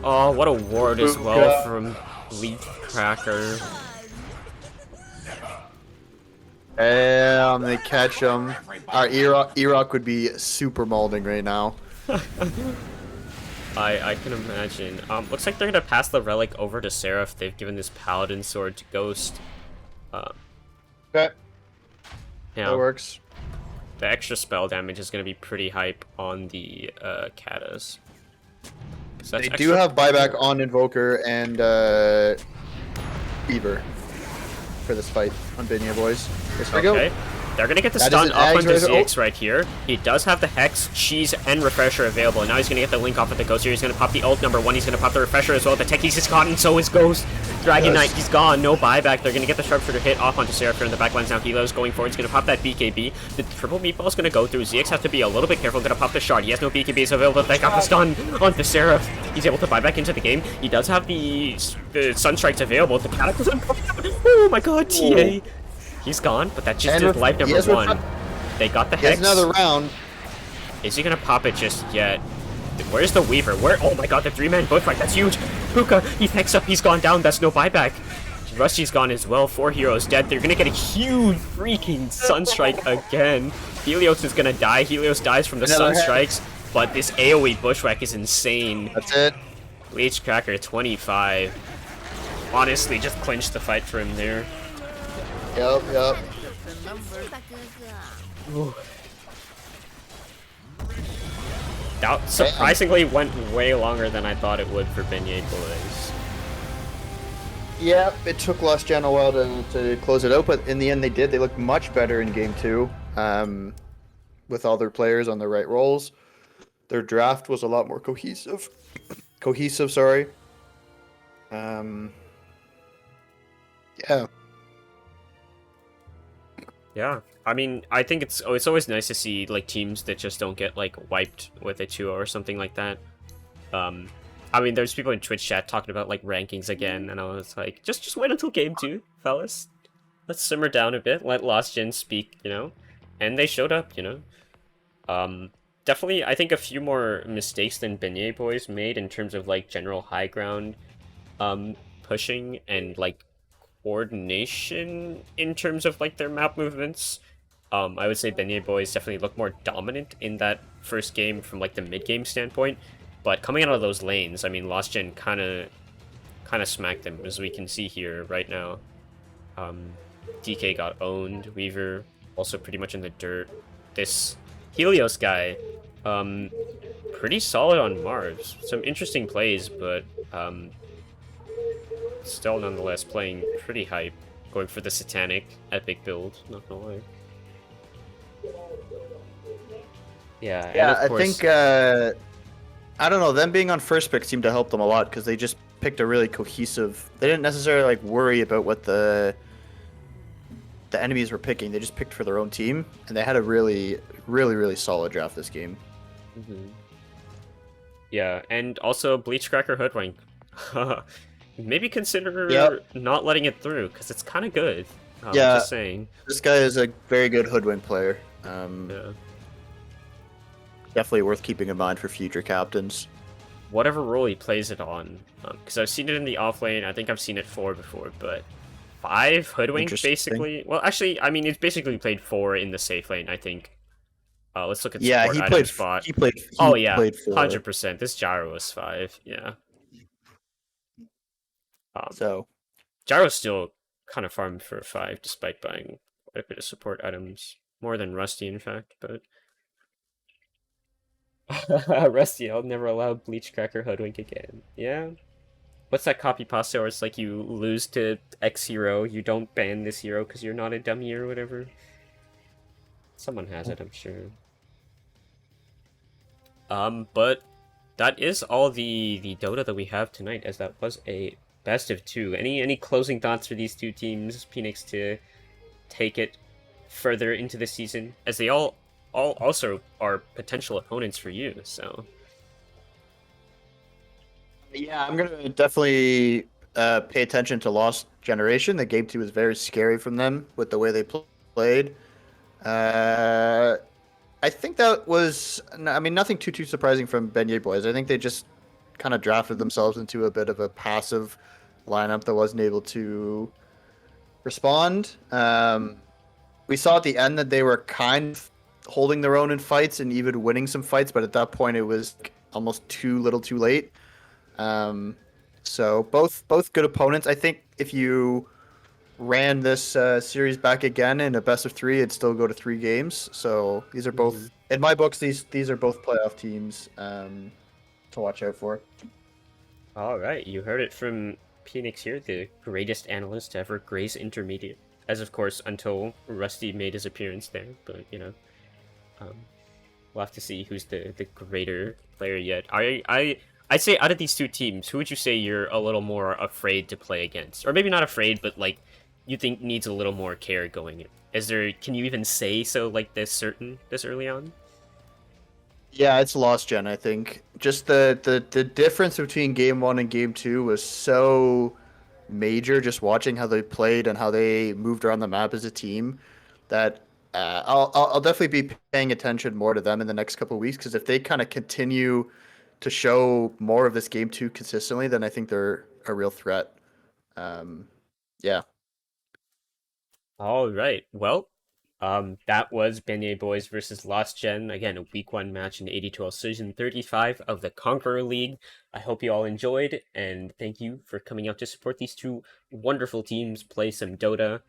Oh, what a ward as well from Leech Cracker. They catch him. Our Erock would be super mauling right now. I can imagine. Looks like they're gonna pass the relic over to Seraph. They've given this Paladin sword to Ghost. Okay, Yeah, that works. the extra spell damage is gonna be pretty hype on the Katas. So They that's do extra- have buyback on Invoker and Beaver for this fight on Beignet boys. Here we Okay. go. They're gonna get the That is stun an up Ags onto Razor. ZX right here. He does have the Hex, Cheese, and Refresher available. And now he's gonna get the link off of the Ghost here. He's gonna pop the ult number 1. He's gonna pop the Refresher as well. The Techies is gone, and so is Ghost. Dragon Knight, he's gone. No buyback. They're gonna get the Sharpshooter hit off onto Seraph here in the backlines. Now Helo's going forward. He's gonna pop that BKB. The triple meatball's gonna go through. ZX has to be a little bit careful. Gonna pop the shard. He has no BKBs available. They got the stun onto Seraph. He's able to buy back into the game. He does have the Sunstrikes available. The Cataclysm. Oh my god, TA. He's gone, but that just And did life he number has 1. They got the He has Hex. another round. Is he gonna pop it just yet? Where's the Weaver? Where? Oh my god, the 3-man bushwhack. That's huge. Puka, he Hex up. He's gone down. That's no buyback. Rusty's gone as well. 4 heroes dead. They're gonna get a huge freaking Sunstrike again. Helios is gonna die. Helios dies from the Another Hex. Sunstrikes. But this AoE bushwhack is insane. That's it. Leech Cracker 25. Honestly, just clinched the fight for him there. Yep. That surprisingly went way longer than I thought it would for Beignet Boys. Yep, it took Lost Gen a while to close it out, but in the end they did. They looked much better in game 2 with all their players on the right roles. Their draft was a lot more cohesive. Sorry. Yeah. Yeah, I mean, I think it's always nice to see like teams that just don't get like wiped with a 2-0 or something like that. Um, I mean, there's people in Twitch chat talking about like rankings again, and I was like, just wait until game 2, fellas. Let's simmer down a bit, let Lost Gen speak, you know, and they showed up, you know. Definitely, I think a few more mistakes than Beignet boys made in terms of like general high ground, pushing and like coordination in terms of like their map movements. I would say Beignet boys definitely look more dominant in that first game from like the mid game standpoint, but coming out of those lanes, I mean, Lost Gen kind of smacked them, as we can see here right now. DK got owned. Weaver also pretty much in the dirt. This Helios guy, pretty solid on Mars. Some interesting plays, but still nonetheless playing pretty hype. Going for the Satanic epic build, not gonna lie. Yeah, and of course, I think I don't know. Them being on first pick seemed to help them a lot because they just picked a really cohesive. They didn't necessarily like worry about what the enemies were picking. They just picked for their own team, and they had a really solid draft this game. yeah, and also Bleachcracker Hoodwink. Maybe consider not letting it through because it's kind of good. Yeah, just saying. This guy is a very good hoodwink player. Yeah. Definitely worth keeping in mind for future captains. Whatever role he plays it on, because I've seen it in the off lane. I think I've seen it 4 before, but 5 hoodwink basically. Well, actually, I mean, it's basically played 4 in the safe lane. I think. Let's look at support item spot. He played 4. 100%. This Gyro was 5. Yeah. So Gyro's still kind of farmed for 5, despite buying quite a bit of support items, more than Rusty, in fact. But Rusty, I'll never allow Bleachcracker Hoodwink again. Yeah. What's that copy pasta where it's like you lose to X hero, you don't ban this hero because you're not a dummy or whatever? Someone has it, I'm sure. But that is all the Dota that we have tonight, as that was a best of 2. Any closing thoughts for these two teams, Phoenix, to take it further into the season, as they all also are potential opponents for you, so... Yeah, I'm gonna definitely pay attention to Lost Generation. The game 2 was very scary from them with the way they played. I think that was, I mean, nothing too surprising from Beignet boys. I think they just kind of drafted themselves into a bit of a passive lineup that wasn't able to respond. We saw at the end that they were kind of holding their own in fights and even winning some fights, but at that point it was almost too little too late. So both good opponents. I think if you ran this series back again in a best of 3, it'd still go to 3 games. So these are both, in my books, these are both playoff teams to watch out for. All right, you heard it from Phoenix here, the greatest analyst to ever grace intermediate. As of course, until Rusty made his appearance there, but you know, we'll have to see who's the greater player yet. I'd say out of these two teams, who would you say you're a little more afraid to play against? Or maybe not afraid, but like you think needs a little more care going in. Can you even say so like this certain this early on? Yeah, it's Lost Gen, I think. Just the difference between game 1 and game 2 was so major, just watching how they played and how they moved around the map as a team, that I'll definitely be paying attention more to them in the next couple of weeks, because if they kind of continue to show more of this game 2 consistently, then I think they're a real threat. Yeah. All right. Well, that was Beignet Boys versus Lost Gen. Again, a week 1 match in AD2L Season 35 of the Conqueror League. I hope you all enjoyed, and thank you for coming out to support these two wonderful teams play some Dota.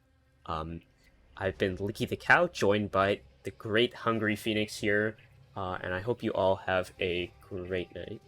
I've been Licky the Cow, joined by the great Hungry Phoenix here, and I hope you all have a great night.